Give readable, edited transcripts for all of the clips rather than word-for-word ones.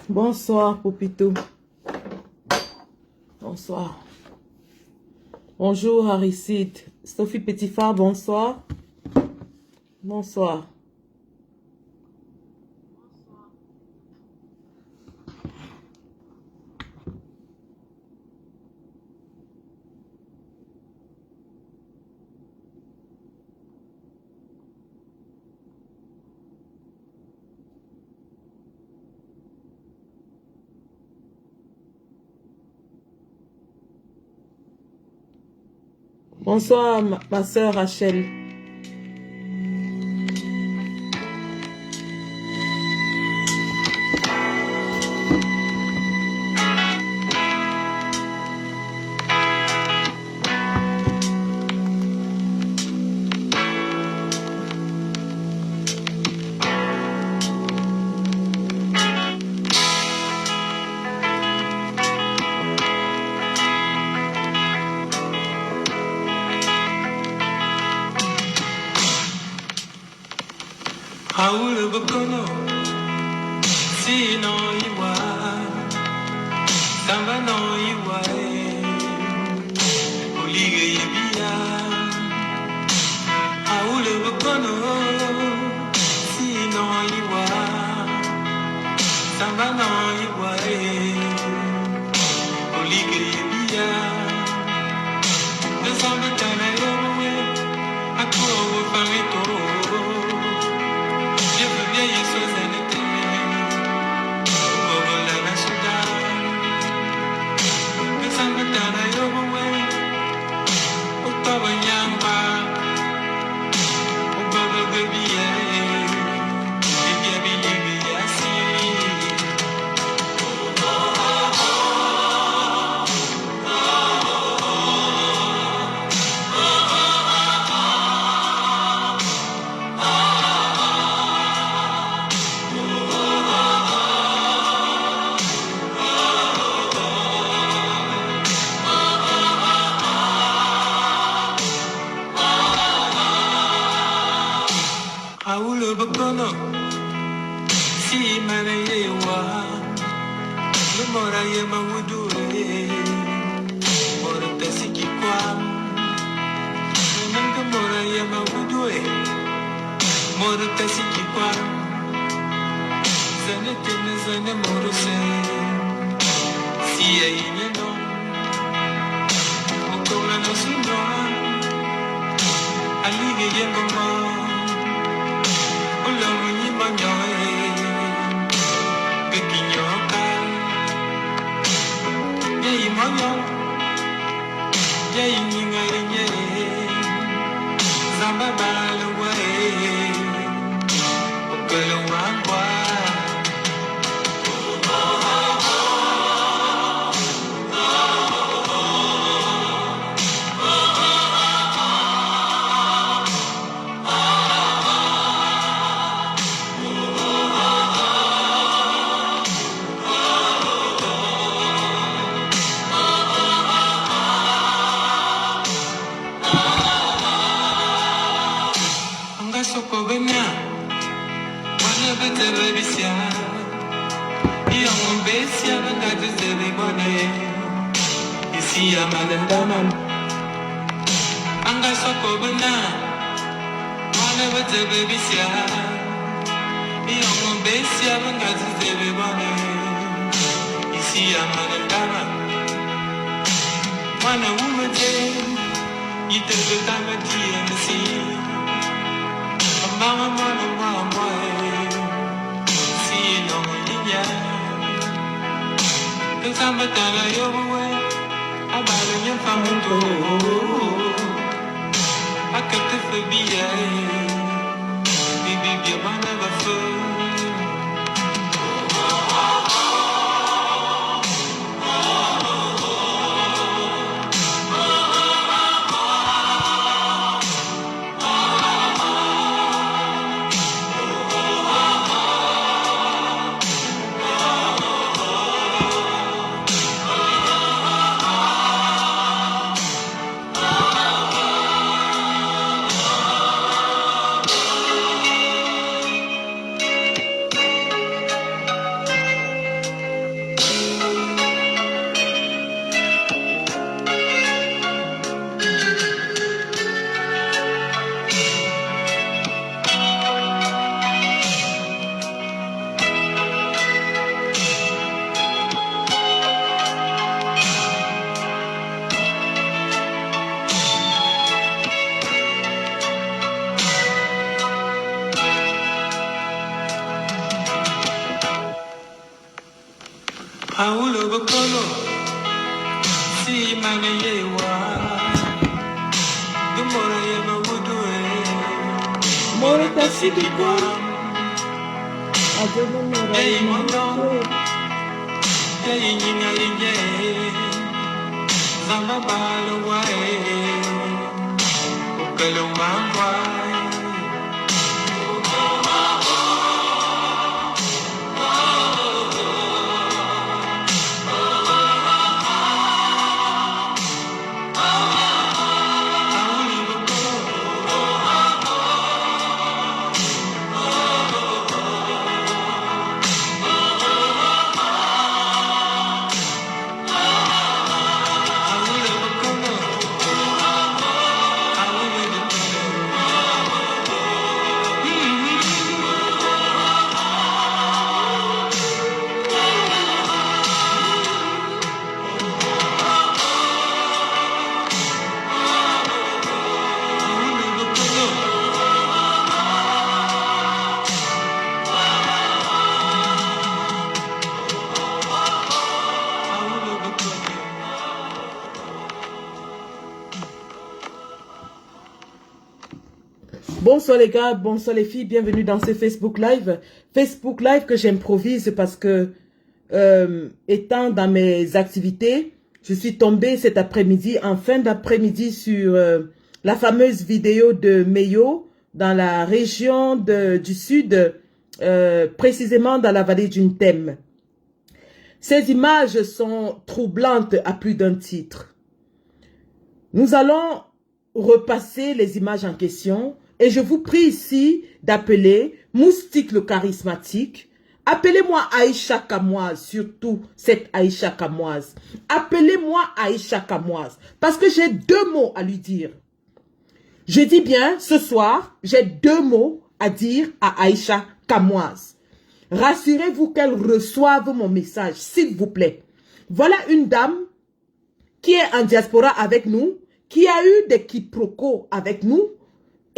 Bonsoir, Poupito. Bonsoir. Bonjour, Aristide. Sophie Petitfard, bonsoir. Bonsoir. Bonsoir, ma sœur Rachel. Raoul Bokono, Sino Iwa, Sambano Iwa, Oliga Ibia. Raoul Bokono, Sino Iwa, Sambano Iwa, Oliga Ibia. The summer time I go, I go over Famito. Si manayewa, lumora yema wudure, mora tasiki kwa, nanga mora yema wudure, mora tasiki kwa, zane tene zane mora se, si ya inyeno, mukona no sinwa, alige yengo mo, ulo munyi manyoe. Anga soko bena, wana bete baby sia. Iyongo besia banga zebe bane. Isi amanandama, wana umete, ite betama TMC. Mama mama mama, si no linya. Kusamba tala yowe. I buy your phone. I got the phobia. Baby, you're my never fool. Aulo bokolo, si mane yewa. Dumora yema wudue. Mora kasibiko. Ajono mora Hey mono, yemo. hey nyinya linye. Zamba balo wae. Okalo mangwa. Bonsoir les gars, bonsoir les filles, bienvenue dans ce Facebook Live. Facebook Live que j'improvise parce que, étant dans mes activités, je suis tombée cet après-midi, en fin d'après-midi, sur la fameuse vidéo de Meyo dans la région du sud, précisément dans la vallée d'une Thème. Ces images sont troublantes à plus d'un titre. Nous allons repasser les images en question. Et je vous prie ici d'appeler Moustique le charismatique. Appelez-moi Aïcha Kamoise, surtout cette Aïcha Kamoise. Appelez-moi Aïcha Kamoise, parce que j'ai deux mots à lui dire. Je dis bien, ce soir, j'ai deux mots à dire à Aïcha Kamoise. Rassurez-vous qu'elle reçoive mon message, s'il vous plaît. Voilà une dame qui est en diaspora avec nous, qui a eu des quiproquos avec nous,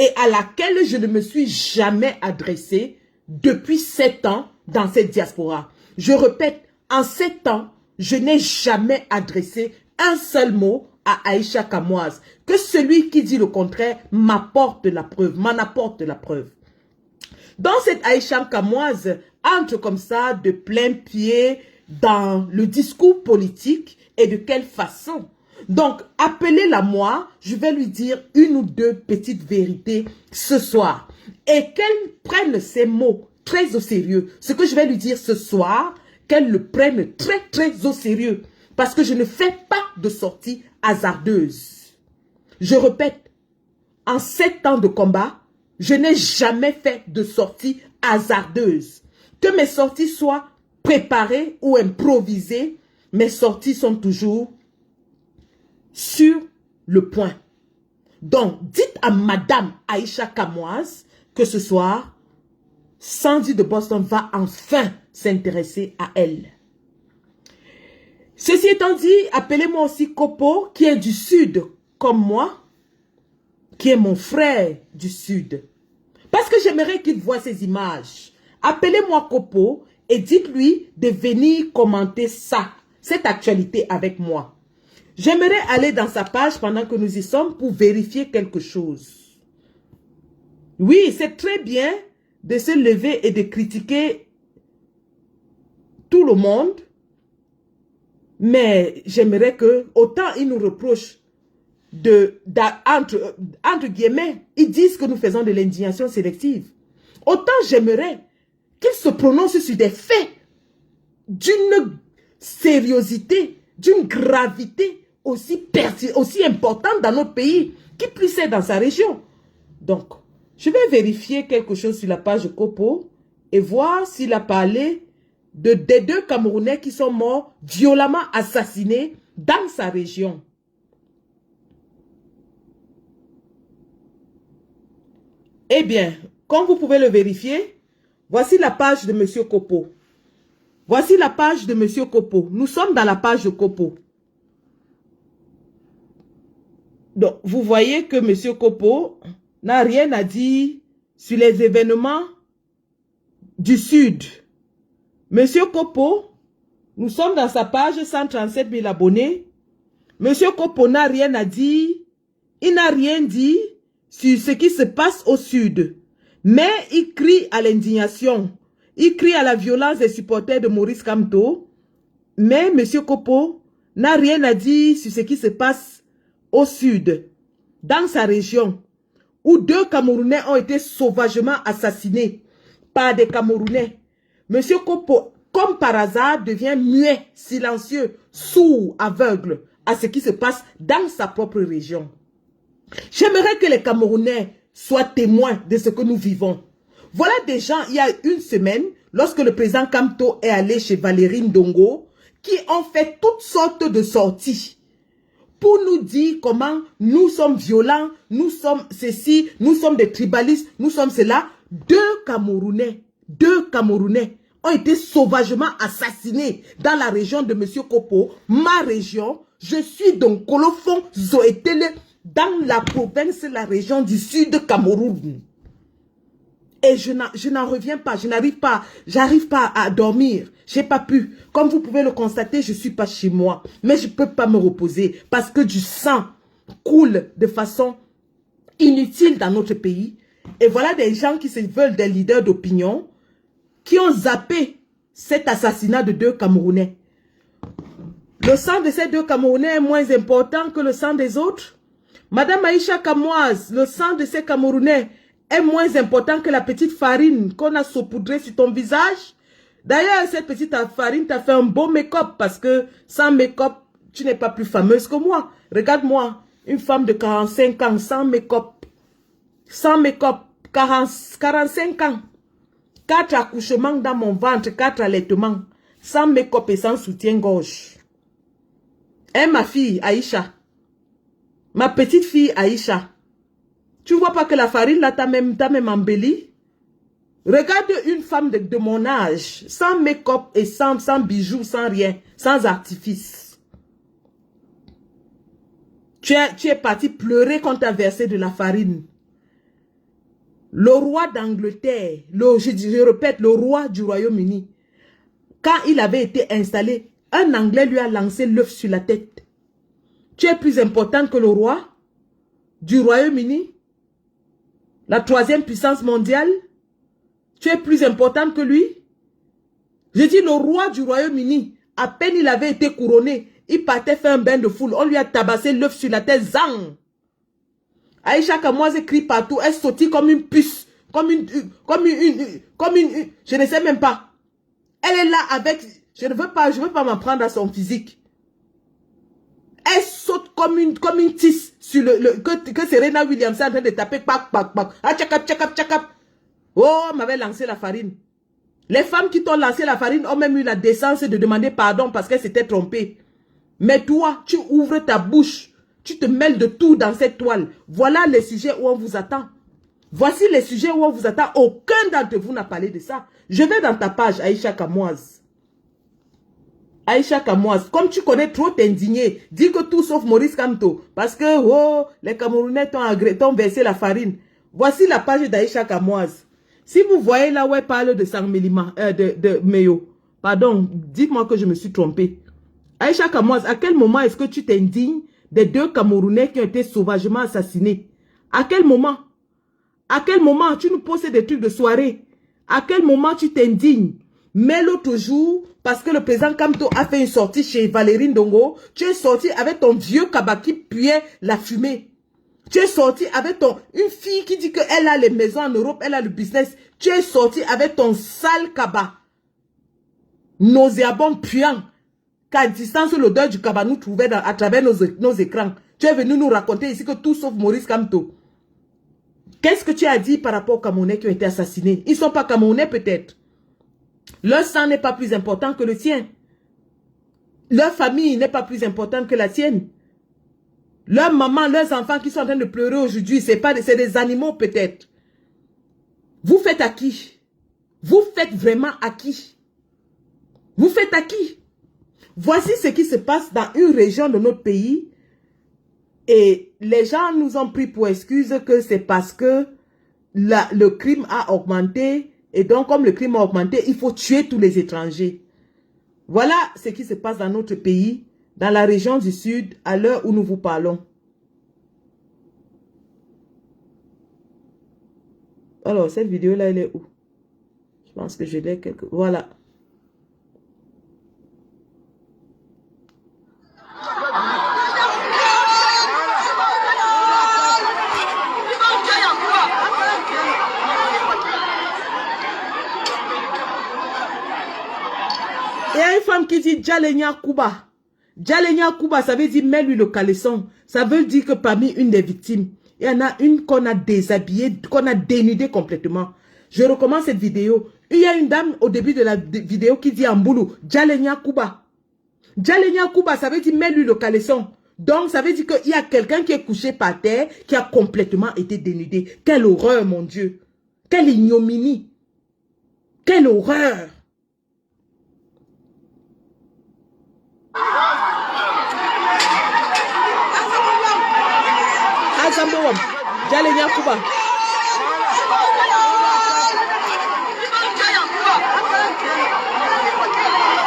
et à laquelle je ne me suis jamais adressée depuis 7 ans dans cette diaspora. Je répète, en 7 ans, je n'ai jamais adressé un seul mot à Aïcha Kamoise. Que celui qui dit le contraire m'apporte la preuve, m'en apporte la preuve. Donc cette Aïcha Kamoise entre comme ça de plein pied dans le discours politique et de quelle façon? Donc, appelez-la moi, je vais lui dire une ou deux petites vérités ce soir. Et qu'elle prenne ces mots très au sérieux. Ce que je vais lui dire ce soir, qu'elle le prenne très très au sérieux. Parce que je ne fais pas de sorties hasardeuses. Je répète, en 7 ans de combat, je n'ai jamais fait de sorties hasardeuses. Que mes sorties soient préparées ou improvisées, mes sorties sont toujours sur le point. Donc, dites à Madame Aïcha Kamoise que ce soir, Sandy de Boston va enfin s'intéresser à elle. Ceci étant dit, appelez-moi aussi Kopo, qui est du sud, comme moi, qui est mon frère du sud. Parce que j'aimerais qu'il voie ces images. Appelez-moi Kopo et dites-lui de venir commenter ça, cette actualité avec moi. J'aimerais aller dans sa page pendant que nous y sommes pour vérifier quelque chose. Oui, c'est très bien de se lever et de critiquer tout le monde. Mais j'aimerais que, autant ils nous reprochent entre guillemets, ils disent que nous faisons de l'indignation sélective. Autant j'aimerais qu'ils se prononcent sur des faits d'une sériosité, d'une gravité aussi importante dans notre pays, qui plus est dans sa région. Donc, je vais vérifier quelque chose sur la page de Kopo et voir s'il a parlé des 2 Camerounais qui sont morts, violemment assassinés dans sa région. Eh bien, comme vous pouvez le vérifier, voici la page de M. Kopo. Voici la page de M. Kopo. Nous sommes dans la page de Kopo. Donc, vous voyez que M. Kopo n'a rien à dire sur les événements du Sud. M. Kopo Nous sommes dans sa page 137 000 abonnés. Monsieur Kopo n'a rien à dire. Il n'a rien dit sur ce qui se passe au sud. Mais il crie à l'indignation. Il crie à la violence des supporters de Maurice Kamto. Mais Monsieur Kopo n'a rien à dire sur ce qui se passe au sud, dans sa région, où 2 Camerounais ont été sauvagement assassinés par des Camerounais. Monsieur Kopo, comme par hasard, devient muet, silencieux, sourd, aveugle à ce qui se passe dans sa propre région. J'aimerais que les Camerounais soient témoins de ce que nous vivons. Voilà des gens, il y a une semaine, lorsque le président Kamto est allé chez Valérie Ndongo, qui ont fait toutes sortes de sorties pour nous dire comment nous sommes violents, nous sommes ceci, nous sommes des tribalistes, nous sommes cela. 2 Camerounais ont été sauvagement assassinés dans la région de M. Kopo, ma région. Je suis donc Kolofon Zoétele, dans la province, la région du sud Cameroun. Et je n'en reviens pas, j'arrive pas à dormir. J'ai pas pu. Comme vous pouvez le constater, je suis pas chez moi. Mais je peux pas me reposer parce que du sang coule de façon inutile dans notre pays. Et voilà des gens qui se veulent des leaders d'opinion qui ont zappé cet assassinat de 2 Camerounais. Le sang de ces 2 Camerounais est moins important que le sang des autres. Madame Aïcha Kamoise, le sang de ces Camerounais est moins important que la petite farine qu'on a saupoudrée sur ton visage. D'ailleurs, cette petite farine t'a fait un beau make-up parce que sans make-up, tu n'es pas plus fameuse que moi. Regarde-moi, une femme de 45 ans sans make-up. Sans make-up, 45 ans. 4 accouchements dans mon ventre, 4 allaitements. Sans make-up et sans soutien-gorge. Hein, ma fille, Aïcha. Ma petite fille, Aïcha. Tu vois pas que la farine là t'a même embellie? Regarde une femme de mon âge, sans make-up et sans bijoux, sans rien, sans artifice. Tu es parti pleurer quand tu as versé de la farine. Le roi d'Angleterre, je répète, le roi du Royaume-Uni, quand il avait été installé, un Anglais lui a lancé l'œuf sur la tête. Tu es plus important que le roi du Royaume-Uni? La 3e puissance mondiale, tu es plus importante que lui? Je dis le roi du Royaume-Uni, à peine il avait été couronné, il partait faire un bain de foule, on lui a tabassé l'œuf sur la tête, zang! Aïcha Kamoise crie partout, elle sautille comme une puce, comme une, je ne sais même pas. Elle est là avec, je ne veux pas m'en prendre à son physique. Elle saute comme une tisse sur que Serena Williams est en train de taper, pac, pac, pac. Ah, tchakap, tchakap, tchakap. Oh, m'avait lancé la farine. Les femmes qui t'ont lancé la farine ont même eu la décence de demander pardon parce qu'elles s'étaient trompées. Mais toi, tu ouvres ta bouche, tu te mêles de tout dans cette toile. Voilà les sujets où on vous attend. Voici les sujets où on vous attend. Aucun d'entre vous n'a parlé de ça. Je vais dans ta page, Aïcha Kamoise. Aïcha Kamoise, comme tu connais trop t'indigner, dis que tout sauf Maurice Kamto, parce que oh, les Camerounais t'ont versé la farine. Voici la page d'Aïcha Kamoise. Si vous voyez là où elle parle de Sangmelima, de Meyo, pardon, dites-moi que je me suis trompée. Aïcha Kamoise, à quel moment est-ce que tu t'indignes des 2 Camerounais qui ont été sauvagement assassinés? À quel moment? À quel moment tu nous poses des trucs de soirée? À quel moment tu t'indignes? Mais l'autre jour, parce que le président Kamto a fait une sortie chez Valérie Ndongo, tu es sorti avec ton vieux kaba qui puait la fumée. Tu es sorti avec une fille qui dit qu'elle a les maisons en Europe, elle a le business. Tu es sorti avec ton sale kaba. Nauséabond, puant. Qu'à distance, l'odeur du kaba nous trouvait à travers nos écrans. Tu es venu nous raconter ici que tout sauf Maurice Kamto. Qu'est-ce que tu as dit par rapport aux Camerounais qui ont été assassinés? Ils ne sont pas Camerounais peut-être. Leur sang n'est pas plus important que le tien. Leur famille n'est pas plus importante que la tienne. Leur maman, leurs enfants qui sont en train de pleurer aujourd'hui, c'est des animaux peut-être. Vous faites à qui? Vous faites vraiment à qui? Vous faites à qui? Voici ce qui se passe dans une région de notre pays. Et les gens nous ont pris pour excuse que c'est parce que le crime a augmenté. Et donc, comme le crime a augmenté, il faut tuer tous les étrangers. Voilà ce qui se passe dans notre pays, dans la région du Sud, à l'heure où nous vous parlons. Alors, cette vidéo-là, elle est où? Je pense que je l'ai quelque... Voilà. Il y a une femme qui dit Djalenya Kuba. Djalenya Kuba, ça veut dire mets-lui le caleçon. Ça veut dire que parmi une des victimes, il y en a une qu'on a déshabillée, qu'on a dénudée complètement. Je recommence cette vidéo. Il y a une dame au début de la vidéo qui dit en boulot, Djalenya Kuba. Djalenya Kuba, ça veut dire mets-lui le caleçon. Donc, ça veut dire qu'il y a quelqu'un qui est couché par terre, qui a complètement été dénudé. Quelle horreur, mon Dieu. Quelle ignominie. Quelle horreur. Azambowam, Djalenya Kuba.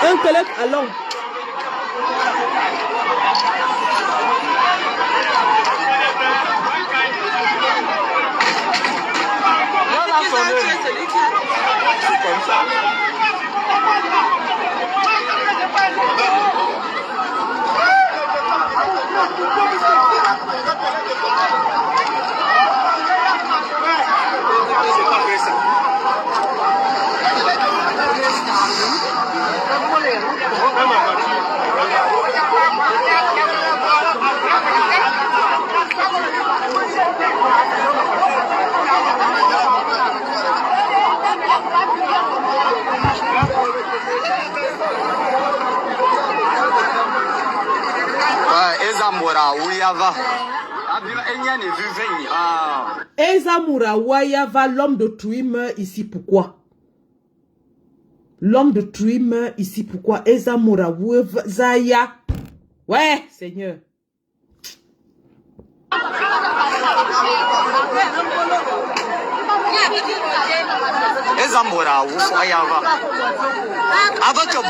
Un collègue à long. C'est comme ça. Ezamura Wayava, l'homme de Trouy meurt ici pourquoi? L'homme de Trouy meurt ici pourquoi? Ezamura Zaya. Ouais, Seigneur. Ezamura Wayava. Avec le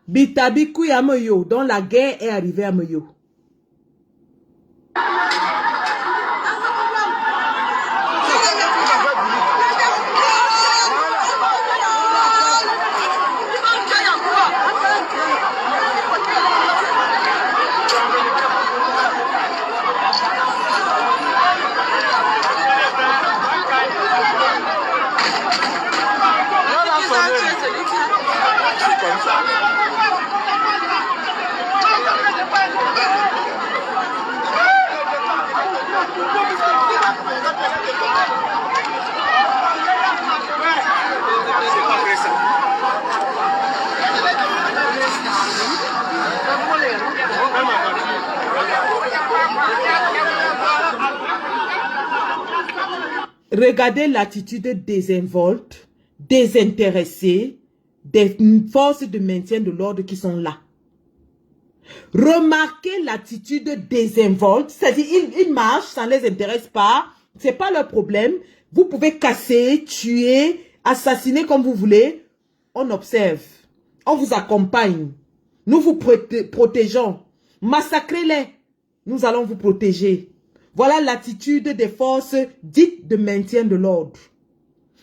Bitabiku Yamoyo, dont la guerre est arrivée à Moyo. Regardez l'attitude désinvolte, désintéressée des forces de maintien de l'ordre qui sont là. Remarquez l'attitude désinvolte, c'est-à-dire ils marchent, ça ne les intéresse pas, c'est pas leur problème. Vous pouvez casser, tuer, assassiner comme vous voulez. On observe, on vous accompagne, nous vous protégeons. Massacrez-les, nous allons vous protéger. Voilà l'attitude des forces dites de maintien de l'ordre.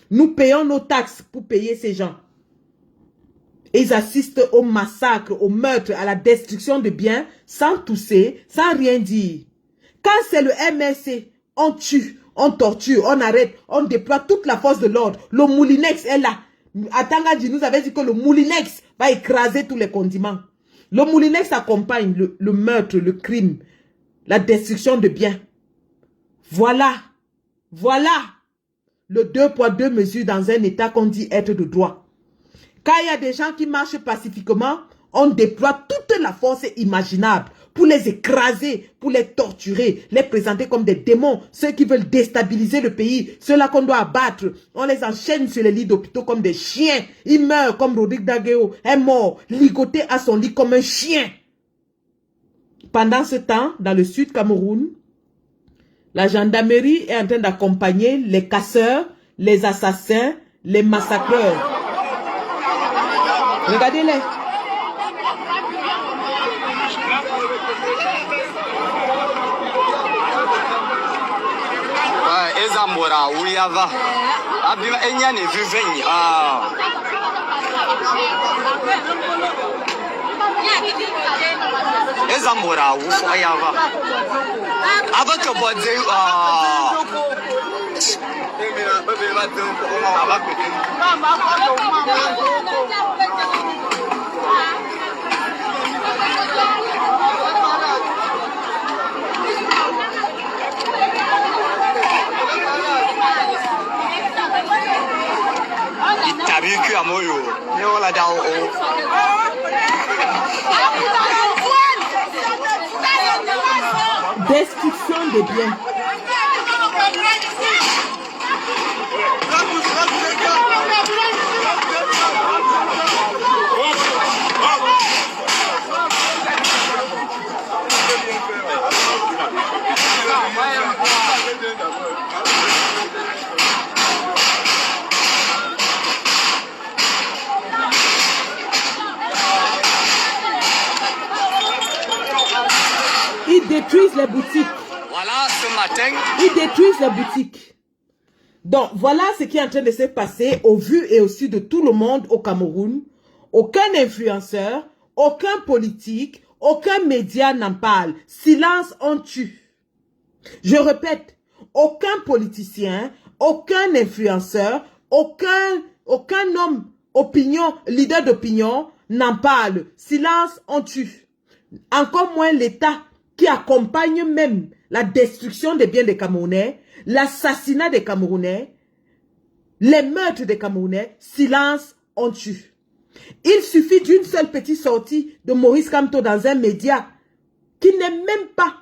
Nous payons nos taxes pour payer ces gens. Et ils assistent au massacre, au meurtre, à la destruction de biens, sans tousser, sans rien dire. Quand c'est le MRC, on tue, on torture, on arrête, on déploie toute la force de l'ordre. Le Moulinex est là. Atangadji nous avait dit que le Moulinex va écraser tous les condiments. Le Moulinex accompagne le meurtre, le crime, la destruction de biens. Voilà, voilà le 2 poids 2 mesures dans un état qu'on dit être de droit. Quand il y a des gens qui marchent pacifiquement, on déploie toute la force imaginable pour les écraser, pour les torturer, les présenter comme des démons, ceux qui veulent déstabiliser le pays, ceux-là qu'on doit abattre. On les enchaîne sur les lits d'hôpitaux comme des chiens. Ils meurent comme Rodrigue Dagueo est mort, ligoté à son lit comme un chien. Pendant ce temps, dans le sud Cameroun, la gendarmerie est en train d'accompagner les casseurs, les assassins, les massacreurs. Regardez-les. Ezambora uyava abima enyane vivenyi Ezambora ufu ayava abaka bodze Itabiku amoyo yola dao Destruction des biens. Ils détruisent les boutiques. Voilà ce matin. Ils détruisent les boutiques. Donc, voilà ce qui est en train de se passer au vu et au su de tout le monde au Cameroun. Aucun influenceur, aucun politique, aucun média n'en parle. Silence, on tue. Je répète, aucun politicien, aucun influenceur, aucun homme, opinion, leader d'opinion n'en parle. Silence, on tue. Encore moins l'État qui accompagne même la destruction des biens des Camerounais, l'assassinat des Camerounais, les meurtres des Camerounais. Silence, on tue. Il suffit d'une seule petite sortie de Maurice Kamto dans un média qui n'est même pas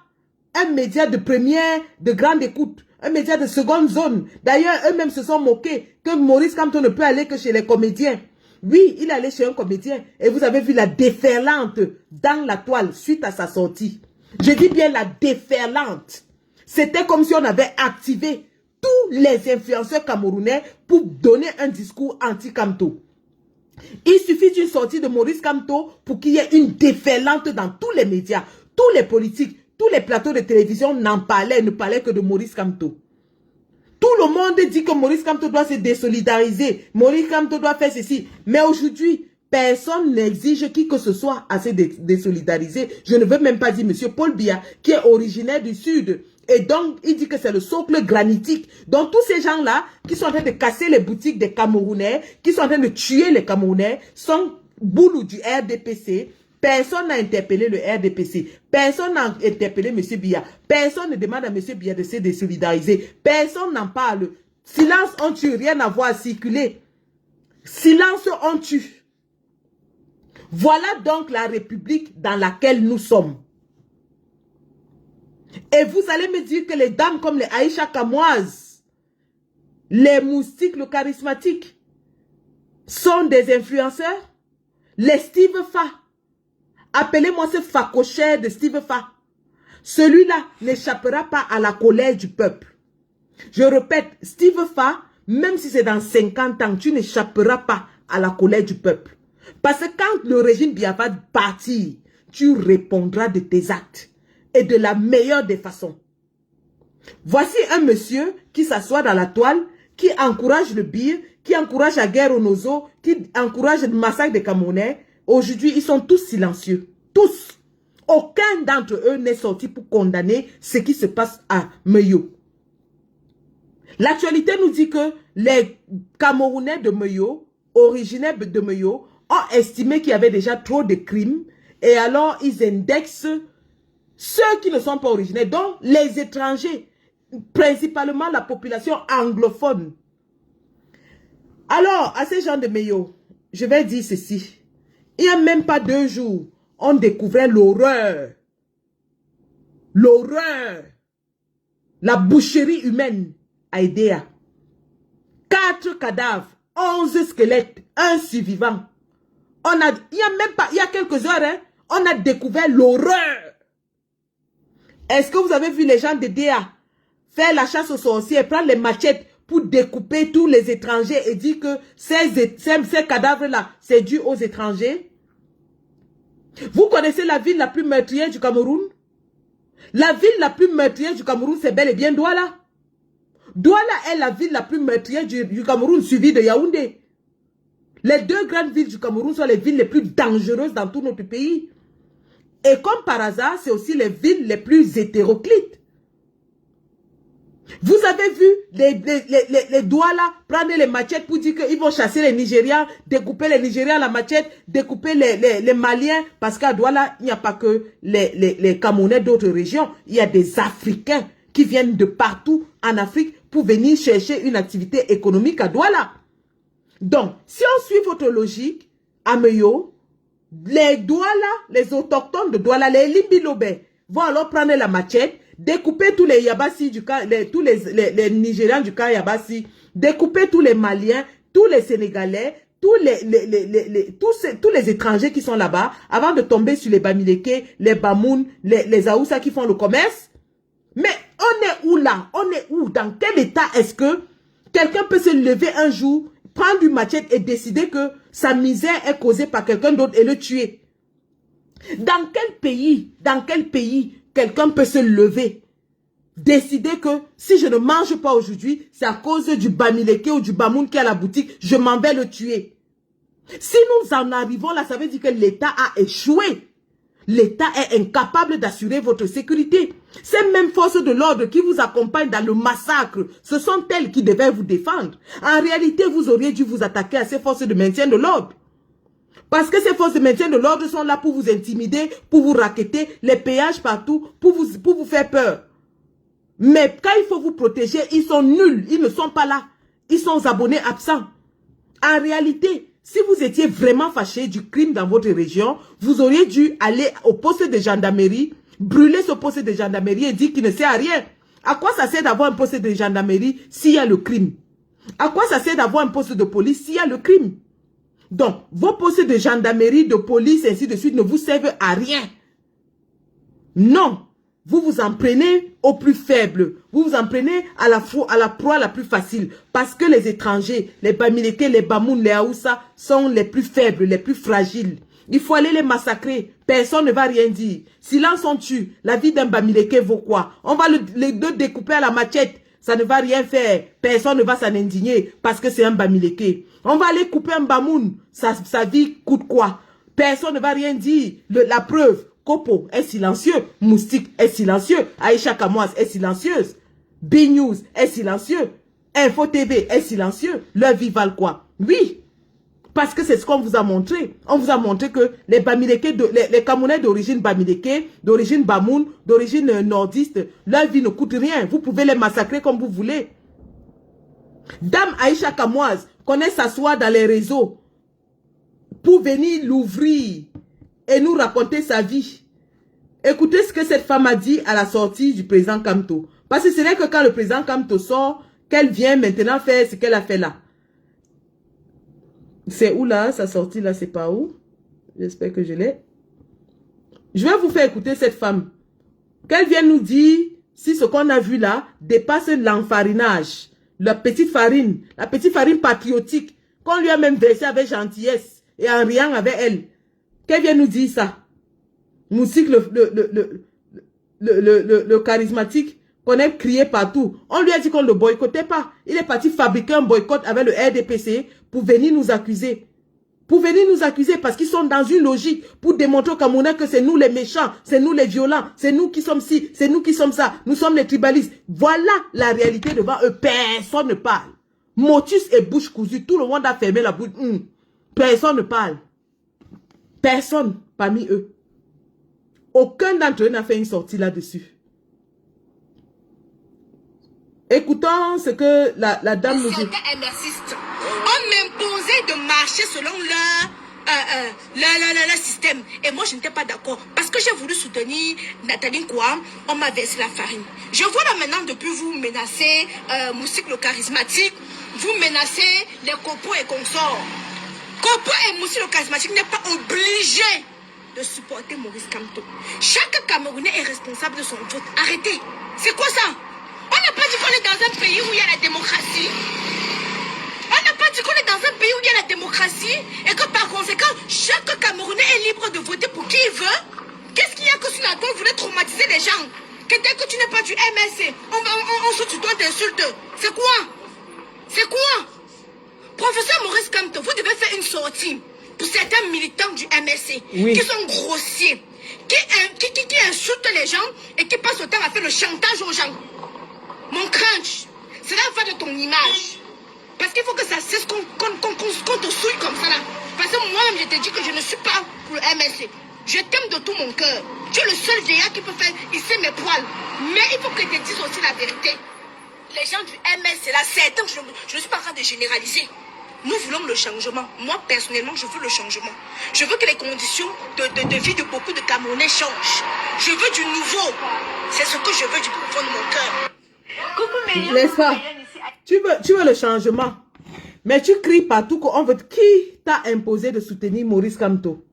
un média de première, de grande écoute, un média de seconde zone. D'ailleurs, eux-mêmes se sont moqués que Maurice Kamto ne peut aller que chez les comédiens. Oui, il allait chez un comédien et vous avez vu la déferlante dans la toile suite à sa sortie. Je dis bien la déferlante. C'était comme si on avait activé tous les influenceurs camerounais pour donner un discours anti-Kamto. Il suffit d'une sortie de Maurice Kamto pour qu'il y ait une déferlante dans tous les médias. Tous les politiques, tous les plateaux de télévision n'en parlaient, ne parlaient que de Maurice Kamto. Tout le monde dit que Maurice Kamto doit se désolidariser. Maurice Kamto doit faire ceci. Mais aujourd'hui, personne n'exige qui que ce soit à se désolidariser. Je ne veux même pas dire M. Paul Biya, qui est originaire du Sud. Et donc, il dit que c'est le socle granitique. Donc, tous ces gens-là, qui sont en train de casser les boutiques des Camerounais, qui sont en train de tuer les Camerounais, sont boulot du RDPC. Personne n'a interpellé le RDPC. Personne n'a interpellé M. Biya. Personne ne demande à M. Biya de se désolidariser. Personne n'en parle. Silence, on tue. Rien à voir à circuler. Silence, on tue. Voilà donc la République dans laquelle nous sommes. Et vous allez me dire que les dames comme les Aïcha Kamoise, les moustiques, le charismatique, sont des influenceurs? Les Steve Fa. Appelez-moi ce facochère de Steve Fa. Celui-là n'échappera pas à la colère du peuple. Je répète, Steve Fa, même si c'est dans 50 ans, tu n'échapperas pas à la colère du peuple. Parce que quand le régime Biya va partir, tu répondras de tes actes. Et de la meilleure des façons. Voici un monsieur qui s'assoit dans la toile, qui encourage le bir, qui encourage la guerre au Nozo, qui encourage le massacre des Camerounais. Aujourd'hui, ils sont tous silencieux. Tous. Aucun d'entre eux n'est sorti pour condamner ce qui se passe à Meyo. L'actualité nous dit que les Camerounais de Meyo, originaires de Meyo, ont estimé qu'il y avait déjà trop de crimes et alors ils indexent ceux qui ne sont pas originaires, donc les étrangers, principalement la population anglophone. Alors, à ces gens de Meyo, je vais dire ceci. Il n'y a même pas 2 jours, on découvrait l'horreur l'horreur, la boucherie humaine à Edea. 4 cadavres, 11 squelettes, un survivant. Il y a même pas, il y a quelques heures, hein, on a découvert l'horreur. Est-ce que vous avez vu les gens d'Edea faire la chasse aux sorciers, prendre les machettes pour découper tous les étrangers et dire que ces cadavres-là, c'est dû aux étrangers? Vous connaissez la ville la plus meurtrière du Cameroun? La ville la plus meurtrière du Cameroun, c'est bel et bien Douala. Douala est la ville la plus meurtrière du Cameroun, suivie de Yaoundé. Les 2 grandes villes du Cameroun sont les villes les plus dangereuses dans tout notre pays. Et comme par hasard, c'est aussi les villes les plus hétéroclites. Vous avez vu les Douala prendre les machettes pour dire qu'ils vont chasser les Nigérians, découper les Nigérians à la machette, découper les Maliens, parce qu'à Douala, il n'y a pas que les Camerounais d'autres régions, il y a des Africains qui viennent de partout en Afrique pour venir chercher une activité économique à Douala. Donc, si on suit votre logique, à Meyo, les Douala, les autochtones de Douala, les Limbilobé, vont alors prendre la machette, découper tous les Yabassi du cas, tous les Nigérians du cas Yabassi, découper tous les Maliens, tous les Sénégalais, tous les étrangers qui sont là-bas, avant de tomber sur les Bamileke, les Bamoun, les Aoussa qui font le commerce. Mais on est où là? On est où? Dans quel état est-ce que quelqu'un peut se lever un jour, prendre une machette et décider que sa misère est causée par quelqu'un d'autre et le tuer? Dans quel pays quelqu'un peut se lever, décider que si je ne mange pas aujourd'hui, c'est à cause du Bamileke ou du Bamoun qui est à la boutique, je m'en vais le tuer? Si nous en arrivons là, ça veut dire que l'État a échoué. L'État est incapable d'assurer votre sécurité. Ces mêmes forces de l'ordre qui vous accompagnent dans le massacre, ce sont elles qui devaient vous défendre. En réalité, vous auriez dû vous attaquer à ces forces de maintien de l'ordre. Parce que ces forces de maintien de l'ordre sont là pour vous intimider, pour vous racketter, les péages partout, pour vous faire peur. Mais quand il faut vous protéger, ils sont nuls, ils ne sont pas là. Ils sont abonnés absents. En réalité, si vous étiez vraiment fâché du crime dans votre région, vous auriez dû aller au poste de gendarmerie, brûler ce poste de gendarmerie et dire qu'il ne sert à rien. À quoi ça sert d'avoir un poste de gendarmerie s'il y a le crime? À quoi ça sert d'avoir un poste de police s'il y a le crime? Donc, vos postes de gendarmerie, de police, ainsi de suite, ne vous servent à rien. Non. Vous vous en prenez au plus faible. Vous vous en prenez à la proie la plus facile. Parce que les étrangers, les Bamileke, les Bamoun, les Aoussa sont les plus faibles, les plus fragiles. Il faut aller les massacrer. Personne ne va rien dire. Silence on tue. La vie d'un Bamileke vaut quoi? On va les deux découper à la machette. Ça ne va rien faire. Personne ne va s'en indigner parce que c'est un Bamileke. On va aller couper un Bamoun. Sa vie coûte quoi? Personne ne va rien dire. La preuve. Kopo est silencieux, Moustique est silencieux, Aïcha Kamoise est silencieuse, B-News est silencieux, Info TV est silencieux, leur vie valent quoi? Oui, parce que c'est ce qu'on vous a montré. On vous a montré que les Bamileke, les Camerounais d'origine Bamileke, d'origine Bamoun, d'origine nordiste, leur vie ne coûte rien. Vous pouvez les massacrer comme vous voulez. Dame Aïcha Kamoise connaît s'asseoir dans les réseaux pour venir l'ouvrir et nous raconter sa vie. Écoutez ce que cette femme a dit à la sortie du président Kamto. Parce que ce n'est que quand le président Kamto sort, qu'elle vient maintenant faire ce qu'elle a fait là. C'est où là? Sa sortie là, c'est pas où? J'espère que je l'ai. Je vais vous faire écouter cette femme. Qu'elle vienne nous dire si ce qu'on a vu là dépasse l'enfarinage. La petite farine patriotique qu'on lui a même versée avec gentillesse et en riant avec elle. Qu'elle vient nous dire ça? Moustique, le charismatique, qu'on a crié partout. On lui a dit qu'on ne le boycottait pas. Il est parti fabriquer un boycott avec le RDPC pour venir nous accuser. Pour venir nous accuser parce qu'ils sont dans une logique pour démontrer aux Camerounais que c'est nous les méchants, c'est nous les violents, c'est nous qui sommes ci, c'est nous qui sommes ça, nous sommes les tribalistes. Voilà la réalité devant eux. Personne ne parle. Motus et bouche cousue, tout le monde a fermé la bouche. Personne ne parle. Personne parmi eux. Aucun d'entre eux n'a fait une sortie là-dessus. Écoutons ce que la dame nous dit. On m'imposait de marcher selon leur système. système. Et moi, je n'étais pas d'accord. Parce que j'ai voulu soutenir Nathalie Kouam, on m'a versé la farine. Je vois là maintenant, depuis vous menacer Moussik le charismatique, vous menacez les Kopo et consorts. Kopo et Moussik le charismatique n'est pas obligé de supporter Maurice Kamto. Chaque Camerounais est responsable de son vote. Arrêtez. C'est quoi ça? On n'a pas dit qu'on est dans un pays où il y a la démocratie. On n'a pas dit qu'on est dans un pays où il y a la démocratie et que par conséquent, chaque Camerounais est libre de voter pour qui il veut. Qu'est-ce qu'il y a que sur la toile voulait traumatiser les gens? Que dès que tu n'es pas du MSC, on se tutoie, t'insulte. C'est quoi? C'est quoi? Professeur Maurice Kamto, vous devez faire une sortie pour certains militants du MSC qui sont grossiers, qui insultent les gens et qui passent le temps à faire le chantage aux gens. Mon crunch, cela va de ton image. Parce qu'il faut que ça cesse qu'on te souille comme ça là. Parce que moi-même, je te dis que je ne suis pas pour le MSC. Je t'aime de tout mon cœur. Tu es le seul DA qui peut faire ici mes poils. Mais il faut que je te dise aussi la vérité. Les gens du MSC là, certains, je ne suis pas en train de généraliser. Nous voulons le changement. Moi, personnellement, je veux le changement. Je veux que les conditions de vie de beaucoup de Camerounais changent. Je veux du nouveau. C'est ce que je veux du plus fond de mon cœur. N'est-ce pas? Tu veux le changement. Mais tu cries partout qu'on veut. Qui t'a imposé de soutenir Maurice Kamto?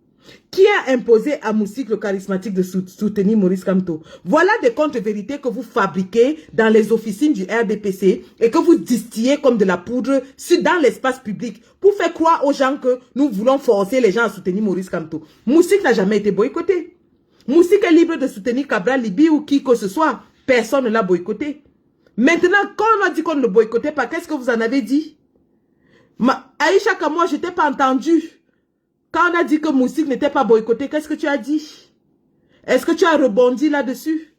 Qui a imposé à Moussik le charismatique de soutenir Maurice Kamto? Voilà des contre-vérités que vous fabriquez dans les officines du RDPC et que vous distillez comme de la poudre dans l'espace public pour faire croire aux gens que nous voulons forcer les gens à soutenir Maurice Kamto. Moussik n'a jamais été boycotté. Moussik est libre de soutenir Cabral Libi ou qui que ce soit. Personne ne l'a boycotté. Maintenant, quand on a dit qu'on ne le boycottait pas, qu'est-ce que vous en avez dit? Aïcha Kamoa, je t'ai pas entendu. Quand on a dit que Moussik n'était pas boycotté, qu'est-ce que tu as dit? Est-ce que tu as rebondi là-dessus?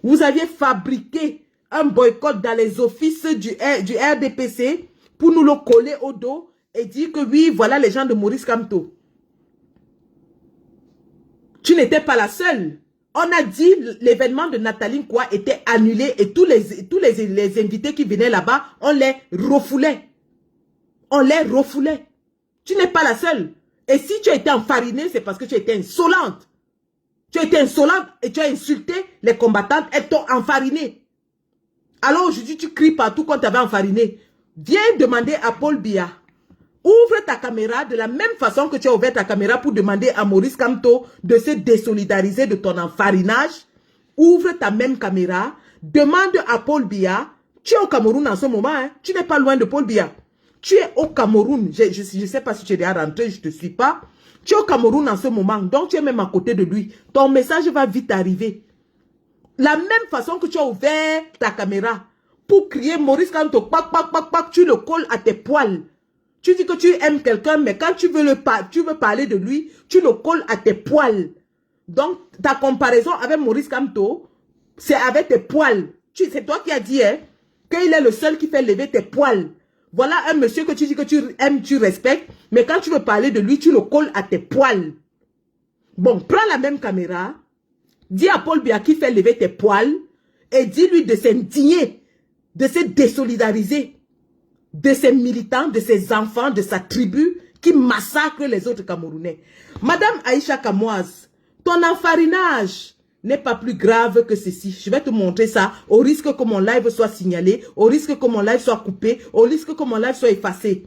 Vous aviez fabriqué un boycott dans les offices du RDPC pour nous le coller au dos et dire que oui, voilà les gens de Maurice Kamto. Tu n'étais pas la seule. On a dit l'événement de Nathalie Kouam était annulé et tous les invités qui venaient là-bas, on les refoulait. On les refoulait. Tu n'es pas la seule. Et si tu as été enfarinée, c'est parce que tu as été insolente. Tu as été insolente et tu as insulté les combattantes et t'ont enfariné. Alors aujourd'hui, tu cries partout qu'on t'avait enfariné. Viens demander à Paul Biya. Ouvre ta caméra de la même façon que tu as ouvert ta caméra pour demander à Maurice Kamto de se désolidariser de ton enfarinage. Ouvre ta même caméra. Demande à Paul Biya. Tu es au Cameroun en ce moment. Hein? Tu n'es pas loin de Paul Biya. Tu es au Cameroun. Je ne sais pas si tu es déjà rentré. Je ne te suis pas. Tu es au Cameroun en ce moment. Donc tu es même à côté de lui. Ton message va vite arriver. La même façon que tu as ouvert ta caméra pour crier Maurice Kamto, tu le colles à tes poils. Tu dis que tu aimes quelqu'un, mais quand tu veux parler de lui, tu le colles à tes poils. Donc, ta comparaison avec Maurice Kamto, c'est avec tes poils. C'est toi qui as dit hein, qu'il est le seul qui fait lever tes poils. Voilà un monsieur que tu dis que tu aimes, tu respectes, mais quand tu veux parler de lui, tu le colles à tes poils. Bon, prends la même caméra, dis à Paul Biya qui fait lever tes poils, et dis-lui de s'indigner, de se désolidariser de ses militants, de ses enfants, de sa tribu qui massacrent les autres Camerounais. Madame Aïcha Kamoise, ton enfarinage n'est pas plus grave que ceci. Je vais te montrer ça au risque que mon live soit signalé, au risque que mon live soit coupé, au risque que mon live soit effacé.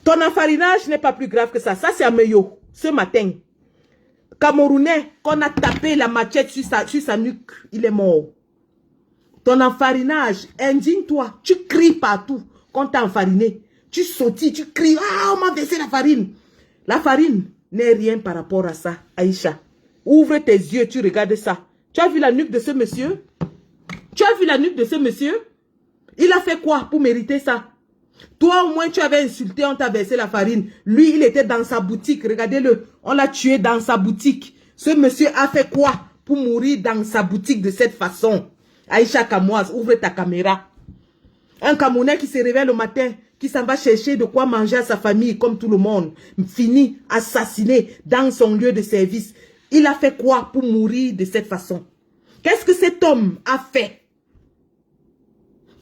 Ton enfarinage n'est pas plus grave que ça. Ça, c'est Ameyo, ce matin. Camerounais, qu'on a tapé la machette sur sa nuque, il est mort. Ton enfarinage, indigne-toi, tu cries partout quand t'as enfariné. Tu sautilles, tu cries, ah, on m'a versé la farine. La farine n'est rien par rapport à ça, Aïcha. Ouvre tes yeux, tu regardes ça. Tu as vu la nuque de ce monsieur? Tu as vu la nuque de ce monsieur? Il a fait quoi pour mériter ça? Toi, au moins, tu avais insulté, on t'a versé la farine. Lui, il était dans sa boutique, regardez-le. On l'a tué dans sa boutique. Ce monsieur a fait quoi pour mourir dans sa boutique de cette façon? Aïcha Kamoise, ouvre ta caméra. Un Camerounais qui se réveille le matin, qui s'en va chercher de quoi manger à sa famille, comme tout le monde, fini assassiné dans son lieu de service. Il a fait quoi pour mourir de cette façon? Qu'est-ce que cet homme a fait?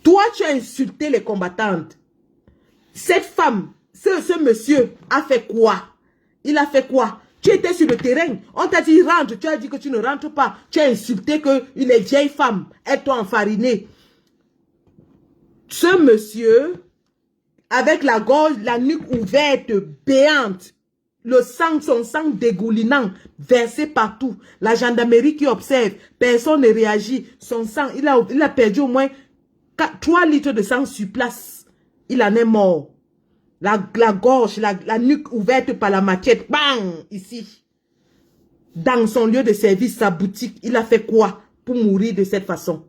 Toi, tu as insulté les combattantes. Cette femme, ce monsieur a fait quoi? Il a fait quoi? Tu étais sur le terrain. On t'a dit rentre. Tu as dit que tu ne rentres pas. Tu as insulté que les vieilles femmes. Elles t'ont enfariné. Ce monsieur, avec la gorge, la nuque ouverte, béante, le sang, son sang dégoulinant, versé partout. La gendarmerie qui observe, personne ne réagit. Son sang, il a perdu au moins 3 litres de sang sur place. Il en est mort. La gorge, la nuque ouverte par la machette, bang, ici. Dans son lieu de service, sa boutique, il a fait quoi pour mourir de cette façon?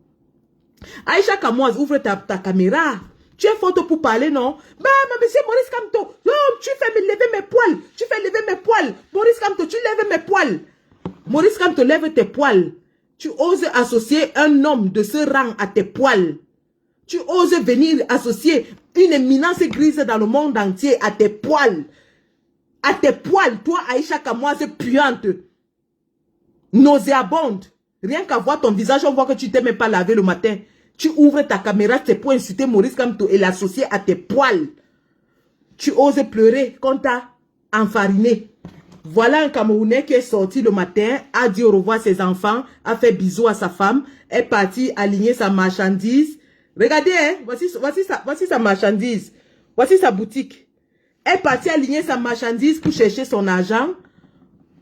Aïcha Kamoise, ouvre ta caméra. Tu es forte pour parler, non? Ben, monsieur Maurice Kamto, non, tu fais me lever mes poils. Tu fais lever mes poils. Maurice Kamto, tu lèves mes poils. Maurice Kamto, lève tes poils. Tu oses associer un homme de ce rang à tes poils. Tu oses venir associer une éminence grise dans le monde entier à tes poils. À tes poils, toi, Aïcha Kamoise puante, nauséabonde. Rien qu'à voir ton visage, on voit que tu t'es même pas lavé le matin. Tu ouvres ta caméra, c'est pour insulter Maurice Kamto et l'associer à tes poils. Tu oses pleurer quand t'as enfariné. Voilà un Camerounais qui est sorti le matin, a dit au revoir à ses enfants, a fait bisous à sa femme, est parti aligner sa marchandise. Regardez, hein, voici sa marchandise. Voici sa boutique. Elle est partie aligner sa marchandise pour chercher son argent.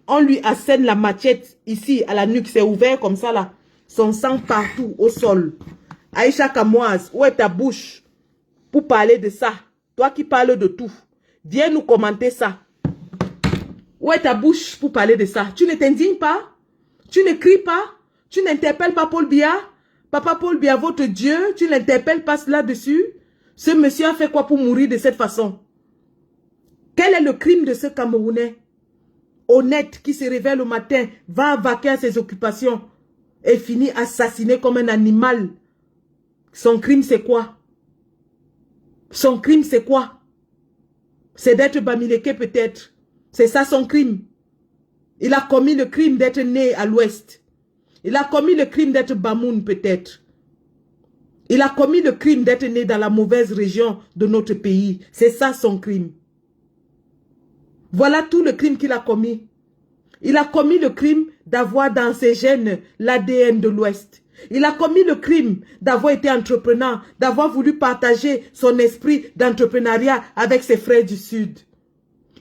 On lui assène la machette ici, à la nuque. C'est ouvert comme ça, là. Son sang partout, au sol. Aïcha Kamoise, où est ta bouche pour parler de ça? Toi qui parles de tout. Viens nous commenter ça. Où est ta bouche pour parler de ça? Tu ne t'indignes pas? Tu ne cries pas? Tu n'interpelles pas Paul Biya? Papa Paul Biya, votre Dieu, tu n'interpelles pas là-dessus? Ce monsieur a fait quoi pour mourir de cette façon? Quel est le crime de ce Camerounais honnête qui se réveille le matin, va vaquer à ses occupations et finit assassiné comme un animal? Son crime c'est quoi? Son crime c'est quoi? C'est d'être Bamileke peut-être. C'est ça son crime. Il a commis le crime d'être né à l'ouest. Il a commis le crime d'être Bamoun peut-être. Il a commis le crime d'être né dans la mauvaise région de notre pays. C'est ça son crime. Voilà tout le crime qu'il a commis. Il a commis le crime d'avoir dans ses gènes l'ADN de l'Ouest. Il a commis le crime d'avoir été entrepreneur, d'avoir voulu partager son esprit d'entrepreneuriat avec ses frères du Sud.